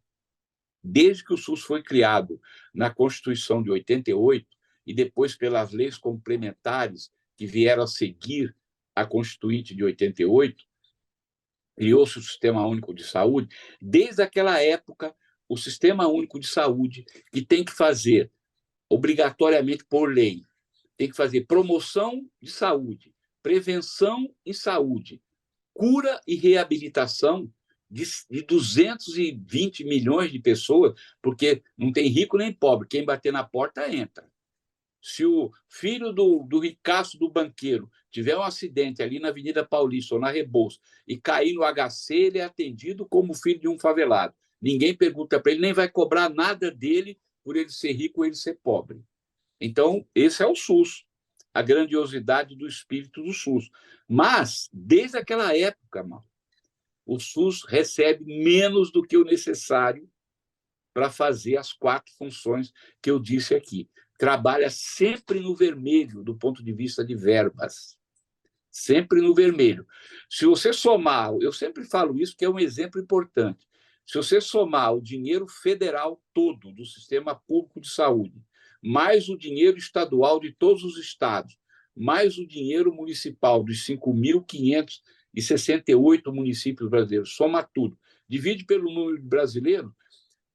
desde que o SUS foi criado na Constituição de 88 e depois pelas leis complementares que vieram a seguir a Constituinte de 88, criou-se o Sistema Único de Saúde. Desde aquela época, o Sistema Único de Saúde, que tem que fazer, obrigatoriamente por lei, tem que fazer promoção de saúde, prevenção em saúde, cura e reabilitação de 220 milhões de pessoas, porque não tem rico nem pobre, quem bater na porta entra. Se o filho do ricaço do banqueiro tiver um acidente ali na Avenida Paulista ou na Rebouças e cair no HC, ele é atendido como filho de um favelado. Ninguém pergunta para ele, nem vai cobrar nada dele por ele ser rico ou ele ser pobre. Então, esse é o SUS, a grandiosidade do espírito do SUS. Mas, desde aquela época, o SUS recebe menos do que o necessário para fazer as 4 funções que eu disse aqui. Trabalha sempre no vermelho, do ponto de vista de verbas. Sempre no vermelho. Se você somar, eu sempre falo isso, que é um exemplo importante. Se você somar o dinheiro federal todo do sistema público de saúde, mais o dinheiro estadual de todos os estados, mais o dinheiro municipal dos 5.568 municípios brasileiros, soma tudo, divide pelo número de brasileiros,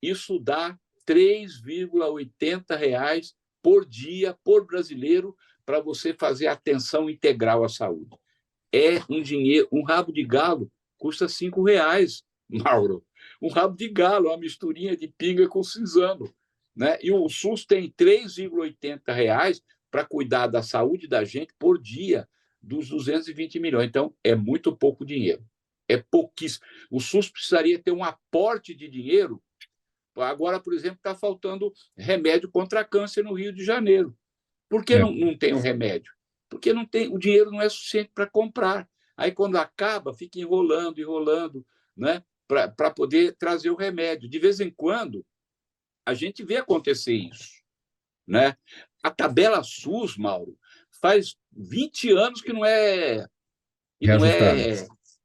isso dá R$ 3,80 por dia, por brasileiro, para você fazer atenção integral à saúde. É um dinheiro, um rabo de galo custa R$ 5, Mauro. Um rabo de galo, uma misturinha de pinga com cinzano, né? E o SUS tem R$ 3,80 para cuidar da saúde da gente por dia, dos 220 milhões. Então, é muito pouco dinheiro. É pouquíssimo. O SUS precisaria ter um aporte de dinheiro. Agora, por exemplo, está faltando remédio contra câncer no Rio de Janeiro. Por que não tem o remédio? Porque não tem, o dinheiro não é suficiente para comprar. Aí, quando acaba, fica enrolando, né, para poder trazer o remédio. De vez em quando, a gente vê acontecer isso, né? A tabela SUS, Mauro, faz 20 anos que não é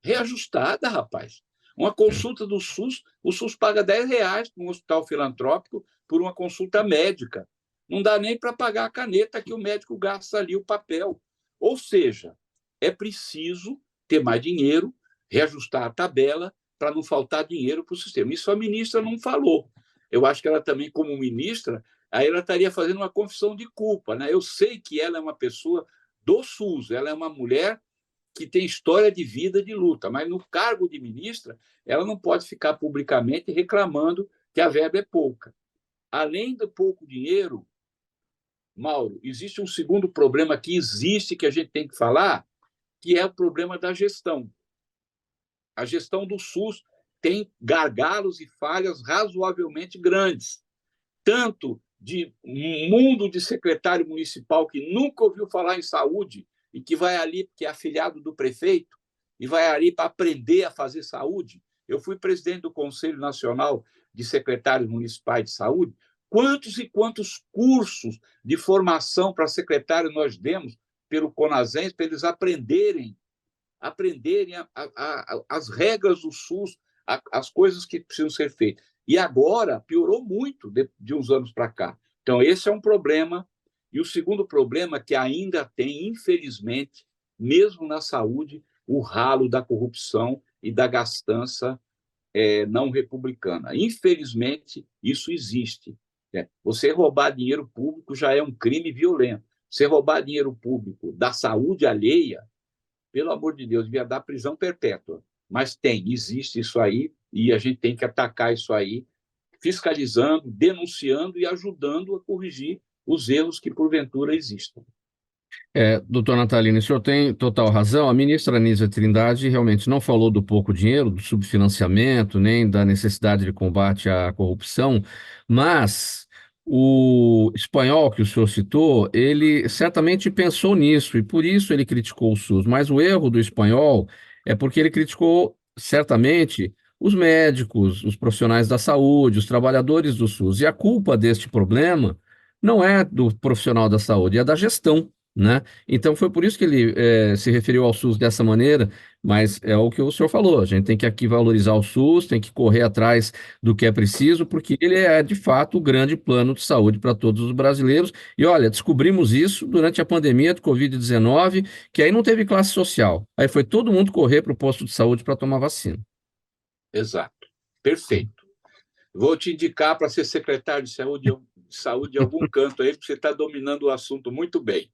reajustada, rapaz. Uma consulta do SUS, o SUS paga R$ 10 para um hospital filantrópico por uma consulta médica. Não dá nem para pagar a caneta que o médico gasta ali, o papel. Ou seja, é preciso ter mais dinheiro, reajustar a tabela para não faltar dinheiro para o sistema. Isso a ministra não falou. Eu acho que ela também, como ministra, aí ela estaria fazendo uma confissão de culpa, né? Eu sei que ela é uma pessoa do SUS, ela é uma mulher que tem história de vida, de luta, mas no cargo de ministra, ela não pode ficar publicamente reclamando que a verba é pouca. Além do pouco dinheiro, Mauro, existe um segundo problema que existe, que a gente tem que falar, que é o problema da gestão. A gestão do SUS tem gargalos e falhas razoavelmente grandes, tanto de um mundo de secretário municipal que nunca ouviu falar em saúde e que vai ali porque é afiliado do prefeito e vai ali para aprender a fazer saúde. Eu fui presidente do Conselho Nacional de Secretários Municipais de Saúde. Quantos e quantos cursos de formação para secretário nós demos pelo CONASENS para eles aprenderem aprenderem as regras do SUS, as coisas que precisam ser feitas. E agora piorou muito de uns anos para cá. Então, esse é um problema. E o segundo problema é que ainda tem, infelizmente, mesmo na saúde, o ralo da corrupção e da gastança não republicana. Infelizmente, isso existe. Você roubar dinheiro público já é um crime violento. Você roubar dinheiro público da saúde alheia, pelo amor de Deus, devia dar prisão perpétua. Mas existe isso aí, e a gente tem que atacar isso aí, fiscalizando, denunciando e ajudando a corrigir os erros que porventura existam. Doutor Natalino, o senhor tem total razão. A ministra Anísia Trindade realmente não falou do pouco dinheiro, do subfinanciamento, nem da necessidade de combate à corrupção, mas o espanhol que o senhor citou, ele certamente pensou nisso e por isso ele criticou o SUS. Mas o erro do espanhol é porque ele criticou certamente os médicos, os profissionais da saúde, os trabalhadores do SUS. E a culpa deste problema não é do profissional da saúde, é da gestão, né? Então foi por isso que ele se referiu ao SUS dessa maneira, mas é o que o senhor falou, a gente tem que aqui valorizar o SUS, tem que correr atrás do que é preciso, porque ele é de fato o grande plano de saúde para todos os brasileiros. E olha, descobrimos isso durante a pandemia de Covid-19, que aí não teve classe social, aí foi todo mundo correr para o posto de saúde para tomar vacina. Exato, perfeito. Vou te indicar para ser secretário de saúde em algum canto aí, porque você está dominando o assunto muito bem.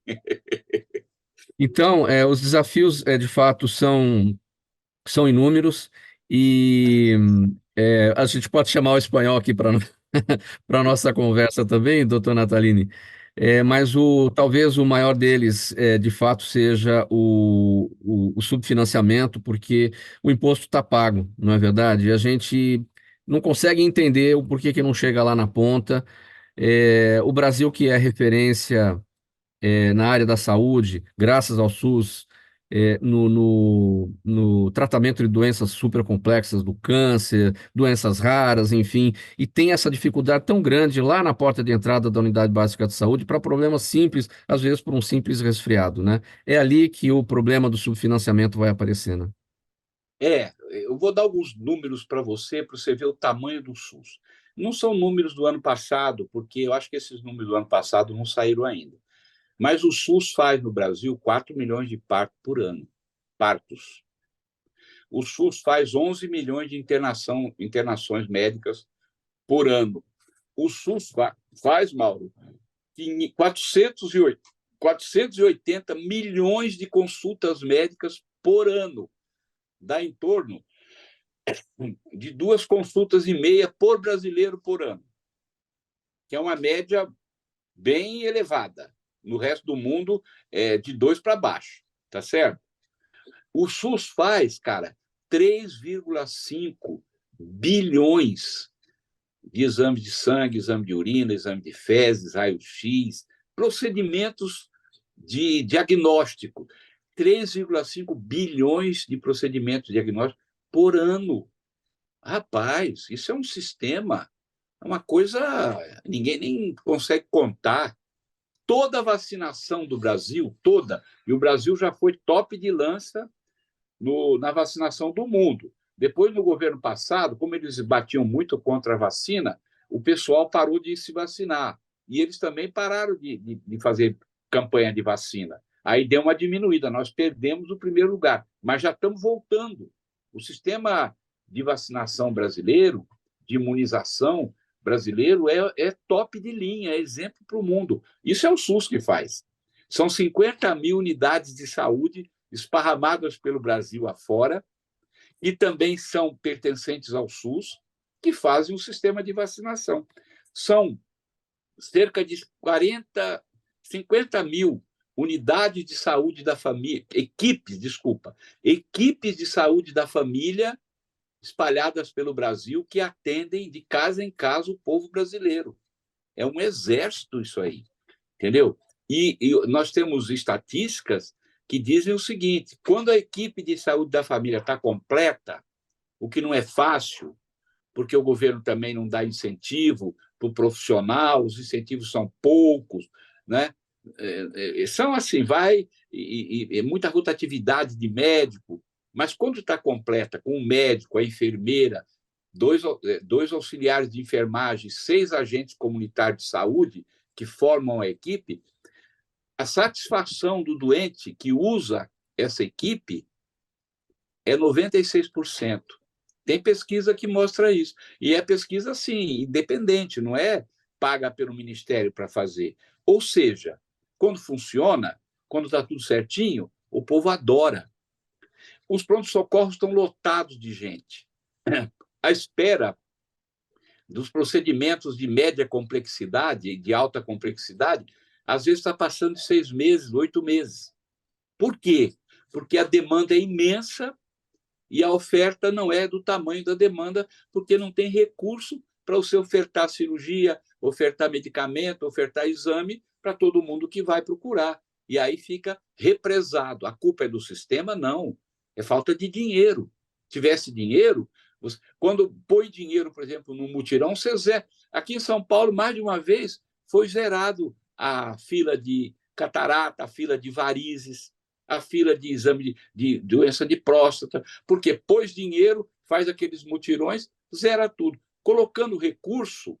Então, os desafios, de fato, são inúmeros e a gente pode chamar o espanhol aqui para para a nossa conversa também, doutor Natalini. Mas talvez o maior deles, de fato, seja o subfinanciamento, porque o imposto está pago, não é verdade? E a gente não consegue entender o porquê que não chega lá na ponta. O Brasil, que é referência na área da saúde, graças ao SUS, no tratamento de doenças supercomplexas, do câncer, doenças raras, enfim, e tem essa dificuldade tão grande lá na porta de entrada da unidade básica de saúde para problemas simples, às vezes por um simples resfriado, né? É ali que o problema do subfinanciamento vai aparecer, né? Eu vou dar alguns números para você ver o tamanho do SUS. Não são números do ano passado, porque eu acho que esses números do ano passado não saíram ainda. Mas o SUS faz no Brasil 4 milhões de partos por ano. Partos. O SUS faz 11 milhões de internações médicas por ano. O SUS faz, Mauro, 480 milhões de consultas médicas por ano. Dá em torno de 2 consultas e meia por brasileiro por ano, que é uma média bem elevada. No resto do mundo, é de 2 para baixo, tá certo? O SUS faz, cara, 3,5 bilhões de exames de sangue, exame de urina, exame de fezes, raio-x, procedimentos de diagnóstico. 3,5 bilhões de procedimentos diagnósticos por ano. Rapaz, isso é um sistema, é uma coisa ninguém nem consegue contar. Toda a vacinação do Brasil, toda, e o Brasil já foi top de lança na vacinação do mundo. Depois, no governo passado, como eles batiam muito contra a vacina, o pessoal parou de se vacinar. E eles também pararam de fazer campanha de vacina. Aí deu uma diminuída, nós perdemos o primeiro lugar, mas já estamos voltando. O sistema de vacinação brasileiro, de imunização brasileiro, é top de linha, é exemplo para o mundo. Isso é o SUS que faz. São 50 mil unidades de saúde esparramadas pelo Brasil afora, e também são pertencentes ao SUS, que fazem o sistema de vacinação. São cerca de 50 mil unidades de saúde da família, equipes de saúde da família espalhadas pelo Brasil que atendem de casa em casa o povo brasileiro. É um exército isso aí, entendeu? E nós temos estatísticas que dizem o seguinte: quando a equipe de saúde da família está completa, o que não é fácil, porque o governo também não dá incentivo para o profissional, os incentivos são poucos, né? São assim, muita rotatividade de médico, mas quando está completa com o médico, a enfermeira, dois auxiliares de enfermagem, 6 agentes comunitários de saúde que formam a equipe, a satisfação do doente que usa essa equipe é 96%. Tem pesquisa que mostra isso. E é pesquisa, sim, independente, não é paga pelo Ministério para fazer. Ou seja, quando funciona, quando está tudo certinho, o povo adora. Os prontos-socorros estão lotados de gente. A espera dos procedimentos de média complexidade e de alta complexidade, às vezes está passando de 6 meses, 8 meses. Por quê? Porque a demanda é imensa e a oferta não é do tamanho da demanda, porque não tem recurso para você ofertar cirurgia, ofertar medicamento, ofertar exame para todo mundo que vai procurar. E aí fica represado. A culpa é do sistema? Não. É falta de dinheiro. Se tivesse dinheiro, quando põe dinheiro, por exemplo, no mutirão, você zera. Aqui em São Paulo, mais de uma vez, foi zerado a fila de catarata, a fila de varizes, a fila de exame de doença de próstata, porque pôs dinheiro, faz aqueles mutirões, zera tudo. Colocando recurso,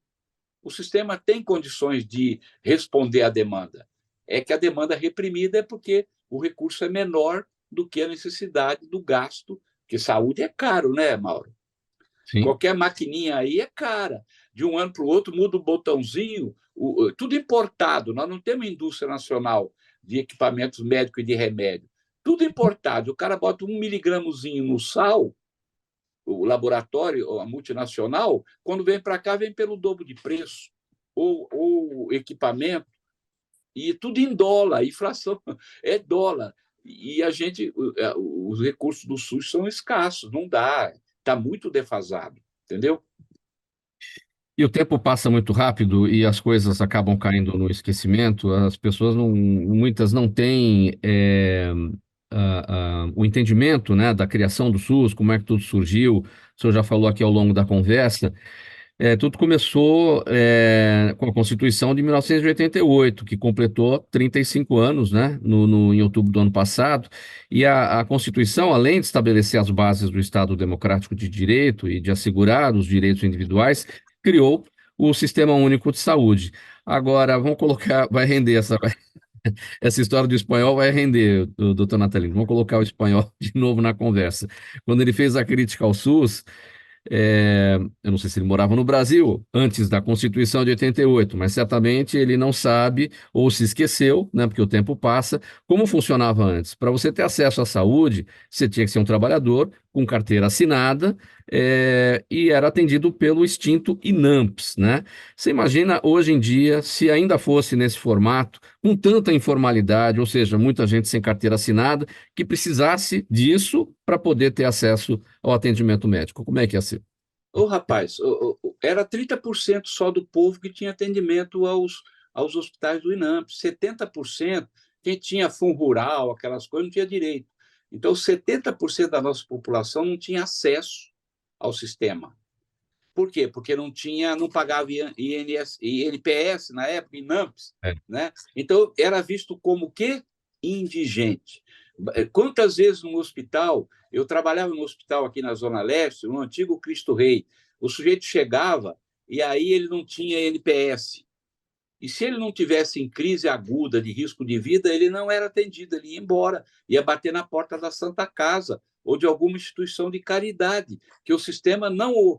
o sistema tem condições de responder à demanda. É que a demanda reprimida é porque o recurso é menor do que a necessidade do gasto, porque saúde é caro, né, Mauro? Sim. Qualquer maquininha aí é cara. De um ano para o outro, muda o botãozinho, tudo importado. Nós não temos indústria nacional de equipamentos médicos e de remédio. Tudo importado. O cara bota 1 miligramozinho no sal, o laboratório, a multinacional, quando vem para cá, vem pelo dobro de preço. Ou equipamento. E tudo em dólar. Inflação é dólar. E os recursos do SUS são escassos. Não dá. Está muito defasado. Entendeu? E o tempo passa muito rápido e as coisas acabam caindo no esquecimento. As pessoas muitas não têm o entendimento, né, da criação do SUS, como é que tudo surgiu. O senhor já falou aqui ao longo da conversa. Tudo começou com a Constituição de 1988, que completou 35 anos, né, em outubro do ano passado. E a Constituição, além de estabelecer as bases do Estado Democrático de Direito e de assegurar os direitos individuais, criou o Sistema Único de Saúde. Agora, vamos colocar, vai render essa história do espanhol, vai render, doutor Natalino. Vamos colocar o espanhol de novo na conversa. Quando ele fez a crítica ao SUS, eu não sei se ele morava no Brasil antes da Constituição de 88, mas certamente ele não sabe ou se esqueceu, né, porque o tempo passa, como funcionava antes. Para você ter acesso à saúde, você tinha que ser um trabalhador com carteira assinada e era atendido pelo extinto INAMPS, né? Você imagina hoje em dia, se ainda fosse nesse formato, com tanta informalidade, ou seja, muita gente sem carteira assinada, que precisasse disso para poder ter acesso ao atendimento médico. Como é que ia ser? Rapaz, era 30% só do povo que tinha atendimento aos hospitais do INAMPS. 70%, quem tinha fundo rural, aquelas coisas, não tinha direito. Então, 70% da nossa população não tinha acesso ao sistema. Por quê? Porque não pagava INPS na época, INAMPS, né? Então, era visto como o quê? Indigente. Quantas vezes no hospital, eu trabalhava no hospital aqui na Zona Leste, no antigo Cristo Rei, o sujeito chegava e aí ele não tinha NPS. E se ele não tivesse em crise aguda de risco de vida, ele não era atendido, ele ia embora, ia bater na porta da Santa Casa ou de alguma instituição de caridade, que o sistema não...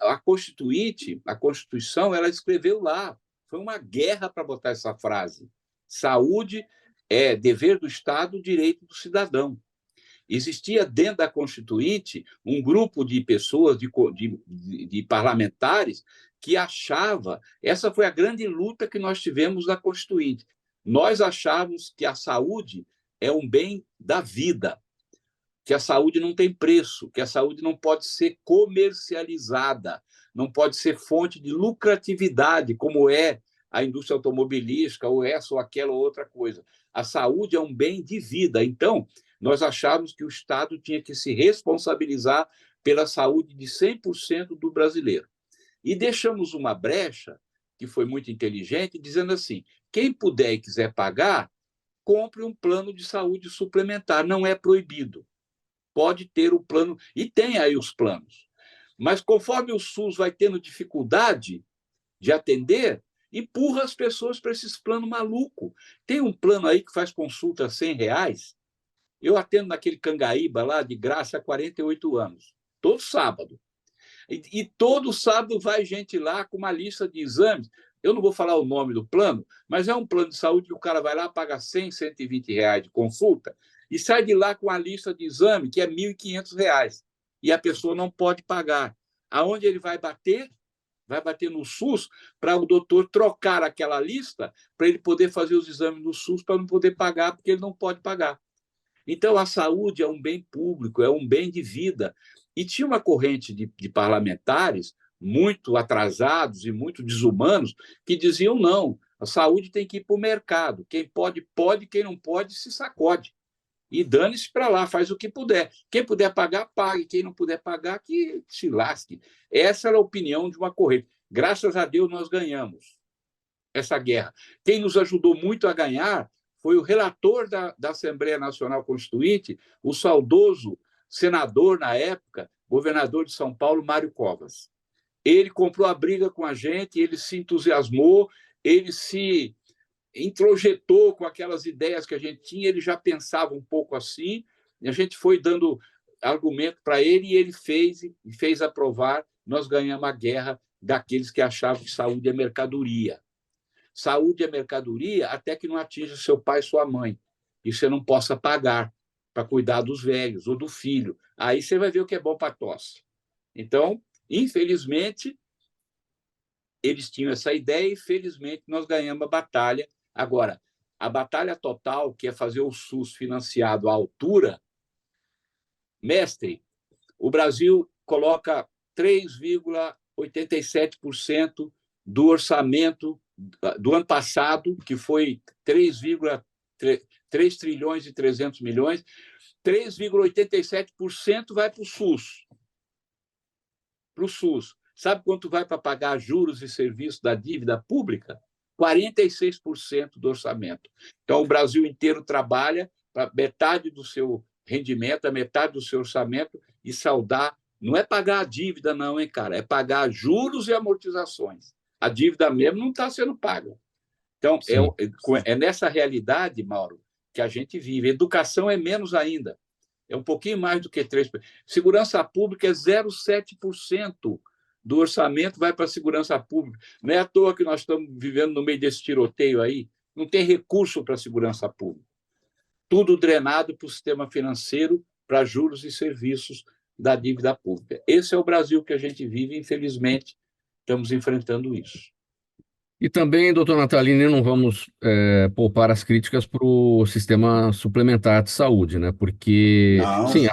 A Constituição, ela escreveu lá, foi uma guerra para botar essa frase. Saúde é dever do Estado, direito do cidadão. Existia dentro da Constituinte um grupo de pessoas, de parlamentares, que achava, essa foi a grande luta que nós tivemos na Constituinte. Nós achávamos que a saúde é um bem da vida, que a saúde não tem preço, que a saúde não pode ser comercializada, não pode ser fonte de lucratividade, como é a indústria automobilística, ou essa ou aquela ou outra coisa. A saúde é um bem de vida. Então, nós achávamos que o Estado tinha que se responsabilizar pela saúde de 100% do brasileiro. E deixamos uma brecha, que foi muito inteligente, dizendo assim, Quem puder e quiser pagar, compre um plano de saúde suplementar. Não é proibido. Pode ter o plano, e tem aí os planos. Mas conforme o SUS vai tendo dificuldade de atender, empurra as pessoas para esses planos malucos. Tem um plano aí que faz consulta a R$100. Eu atendo naquele Cangaíba lá, de graça, há 48 anos. Todo sábado. E todo sábado vai gente lá com uma lista de exames. Eu não vou falar o nome do plano, mas é um plano de saúde que o cara vai lá, paga 100, R$120 de consulta e sai de lá com a lista de exame, que é R$1.500. E a pessoa não pode pagar. Aonde ele vai bater? Vai bater no SUS para o doutor trocar aquela lista para ele poder fazer os exames no SUS para não poder pagar, porque ele não pode pagar. Então, a saúde é um bem público, é um bem de vida. E tinha uma corrente de parlamentares muito atrasados e muito desumanos que diziam não, a saúde tem que ir para o mercado. Quem pode, pode, quem não pode, se sacode. E dane-se para lá, faz o que puder. Quem puder pagar, pague. Quem não puder pagar, que se lasque. Essa era a opinião de uma corrente. Graças a Deus, nós ganhamos essa guerra. Quem nos ajudou muito a ganhar foi o relator da Assembleia Nacional Constituinte, o saudoso senador, na época, governador de São Paulo, Mário Covas. Ele comprou a briga com a gente, ele se entusiasmou, ele se introjetou com aquelas ideias que a gente tinha, ele já pensava um pouco assim, e a gente foi dando argumento para ele, e ele fez aprovar, nós ganhamos a guerra daqueles que achavam que saúde é mercadoria. Saúde é mercadoria até que não atinja seu pai e sua mãe, e você não possa pagar para cuidar dos velhos ou do filho. Aí você vai ver o que é bom para tosse. Então, infelizmente, eles tinham essa ideia e, felizmente, nós ganhamos a batalha. Agora, a batalha total, que é fazer o SUS financiado à altura, mestre, o Brasil coloca 3,87% do orçamento do ano passado, que foi 3 trilhões e 300 milhões, 3,87% vai para o SUS. Para o SUS. Sabe quanto vai para pagar juros e serviços da dívida pública? 46% do orçamento. Então, o Brasil inteiro trabalha para metade do seu rendimento, a metade do seu orçamento, e saldar. Não é pagar a dívida, não, hein, cara? É pagar juros e amortizações. A dívida mesmo não está sendo paga. Então, é nessa realidade, Mauro, que a gente vive. Educação é menos ainda. É um pouquinho mais do que 3%. Segurança pública é 0,7% do orçamento vai para a segurança pública. Não é à toa que nós estamos vivendo no meio desse tiroteio aí. Não tem recurso para a segurança pública. Tudo drenado para o sistema financeiro, para juros e serviços da dívida pública. Esse é o Brasil que a gente vive, infelizmente, estamos enfrentando isso. E também, doutor Natalini, não vamos poupar as críticas para o sistema suplementar de saúde, né? Porque, sim,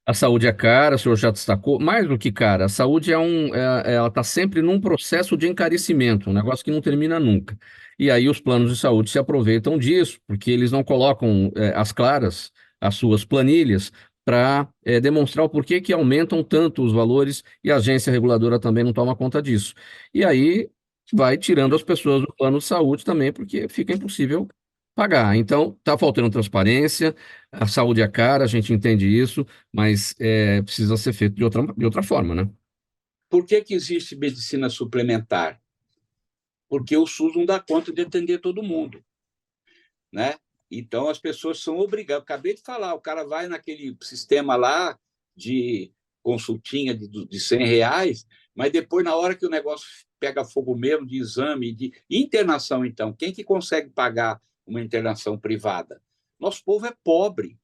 a saúde é cara, o senhor já destacou, mais do que cara, a saúde ela está sempre num processo de encarecimento, um negócio que não termina nunca. E aí os planos de saúde se aproveitam disso, porque eles não colocam às claras as suas planilhas para demonstrar o porquê que aumentam tanto os valores, e a agência reguladora também não toma conta disso. E aí vai tirando as pessoas do plano de saúde também, porque fica impossível pagar. Então, está faltando transparência, a saúde é cara, a gente entende isso, mas precisa ser feito de outra forma, né? Por que existe medicina suplementar? Porque o SUS não dá conta de atender todo mundo, né? Então, as pessoas são obrigadas. Eu acabei de falar, o cara vai naquele sistema lá de consultinha de R$100, mas depois, na hora que o negócio pega fogo mesmo, de exame, de internação, então, quem que consegue pagar uma internação privada? Nosso povo é pobre,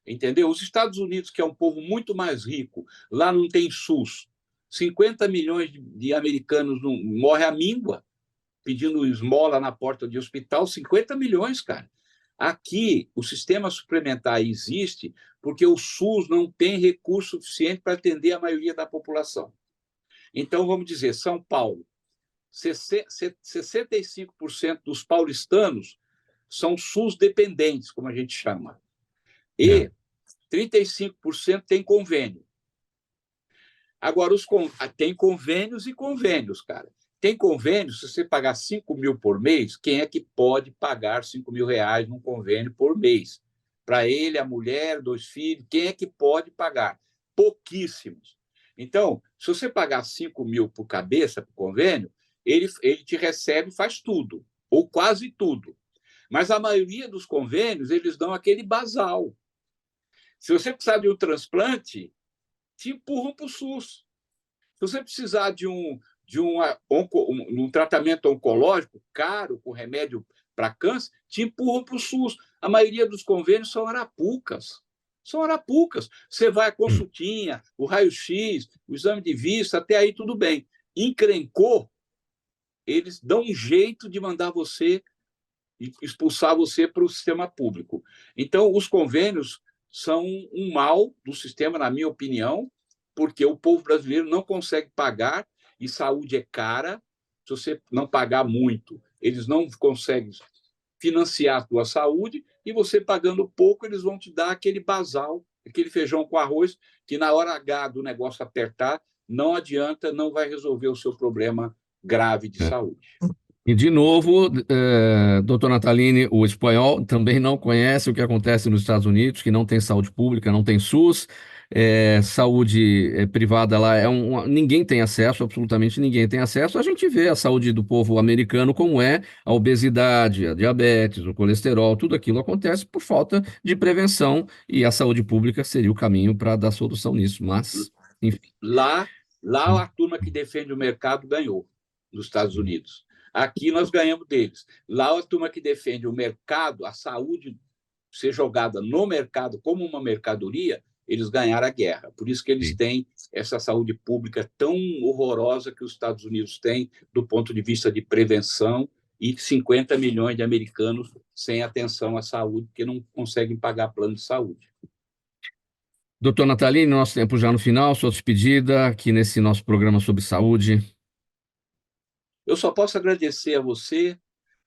entendeu? Os Estados Unidos, que é um povo muito mais rico, lá não tem SUS. 50 milhões de americanos morrem à míngua, pedindo esmola na porta de hospital, 50 milhões, cara. Aqui, o sistema suplementar existe porque o SUS não tem recurso suficiente para atender a maioria da população. Então, vamos dizer, São Paulo, 65% dos paulistanos são SUS dependentes, como a gente chama. E 35% tem convênio. Agora, tem convênios e convênios, cara. Tem convênio, se você pagar 5 mil por mês, quem é que pode pagar 5 mil reais num convênio por mês? Para ele, a mulher, 2 filhos, quem é que pode pagar? Pouquíssimos. Então, se você pagar 5 mil por cabeça para o convênio, ele te recebe e faz tudo, ou quase tudo. Mas a maioria dos convênios, eles dão aquele basal. Se você precisar de um transplante, te empurram para o SUS. Se você precisar de um tratamento oncológico caro, com remédio para câncer, te empurram para o SUS. A maioria dos convênios são arapucas. São arapucas. Você vai à consultinha, o raio-x, o exame de vista, até aí tudo bem. Encrencou, eles dão um jeito de mandar você, expulsar você para o sistema público. Então, os convênios são um mal do sistema, na minha opinião, porque o povo brasileiro não consegue pagar, e saúde é cara. Se você não pagar muito, eles não conseguem financiar a tua saúde, e você pagando pouco, eles vão te dar aquele basal, aquele feijão com arroz, que na hora H do negócio apertar, não adianta, não vai resolver o seu problema grave de saúde. E, de novo, doutor Natalini, o espanhol também não conhece o que acontece nos Estados Unidos, que não tem saúde pública, não tem SUS, saúde privada lá, ninguém tem acesso, absolutamente ninguém tem acesso. A gente vê a saúde do povo americano como é a obesidade, a diabetes, o colesterol, tudo aquilo acontece por falta de prevenção, e a saúde pública seria o caminho para dar solução nisso, mas, enfim. Lá a turma que defende o mercado ganhou, nos Estados Unidos. Aqui nós ganhamos deles. Lá a turma que defende o mercado, a saúde ser jogada no mercado como uma mercadoria, eles ganharam a guerra. Por isso que eles têm essa saúde pública tão horrorosa que os Estados Unidos têm do ponto de vista de prevenção, e 50 milhões de americanos sem atenção à saúde, porque não conseguem pagar plano de saúde. Doutor Natalini, nosso tempo já no final, sua despedida aqui nesse nosso programa sobre saúde. Eu só posso agradecer a você,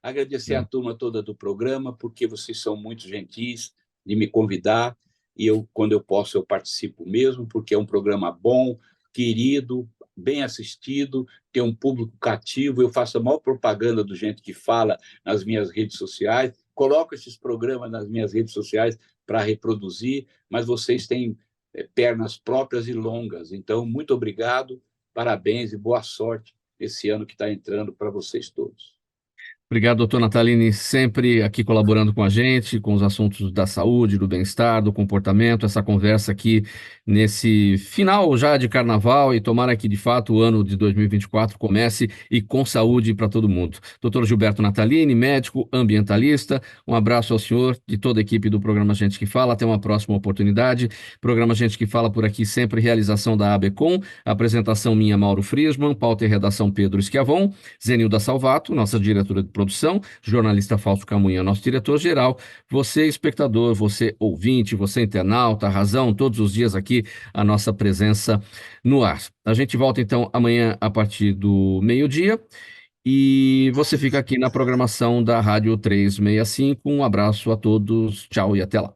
agradecer a turma toda do programa, porque vocês são muito gentis de me convidar, e quando eu posso, eu participo mesmo, porque é um programa bom, querido, bem assistido, tem um público cativo. Eu faço a maior propaganda do Gente que Fala nas minhas redes sociais, coloco esses programas nas minhas redes sociais para reproduzir, mas vocês têm pernas próprias e longas. Então, muito obrigado, parabéns e boa sorte esse ano que está entrando para vocês todos. Obrigado, doutor Natalini, sempre aqui colaborando com a gente, com os assuntos da saúde, do bem-estar, do comportamento, essa conversa aqui nesse final já de carnaval, e tomara que, de fato, o ano de 2024 comece e com saúde para todo mundo. Doutor Gilberto Natalini, médico, ambientalista, um abraço ao senhor e toda a equipe do programa Gente que Fala, até uma próxima oportunidade. Programa Gente que Fala por aqui, sempre realização da ABECOM, apresentação minha, Mauro Friesman, pauta e redação Pedro Schiavon, Zenilda Salvato, nossa diretora de produção, jornalista Fausto Camunha, nosso diretor-geral, você espectador, você ouvinte, você internauta, razão, todos os dias aqui a nossa presença no ar. A gente volta então amanhã a partir do meio-dia, e você fica aqui na programação da Rádio 365. Um abraço a todos, tchau e até lá.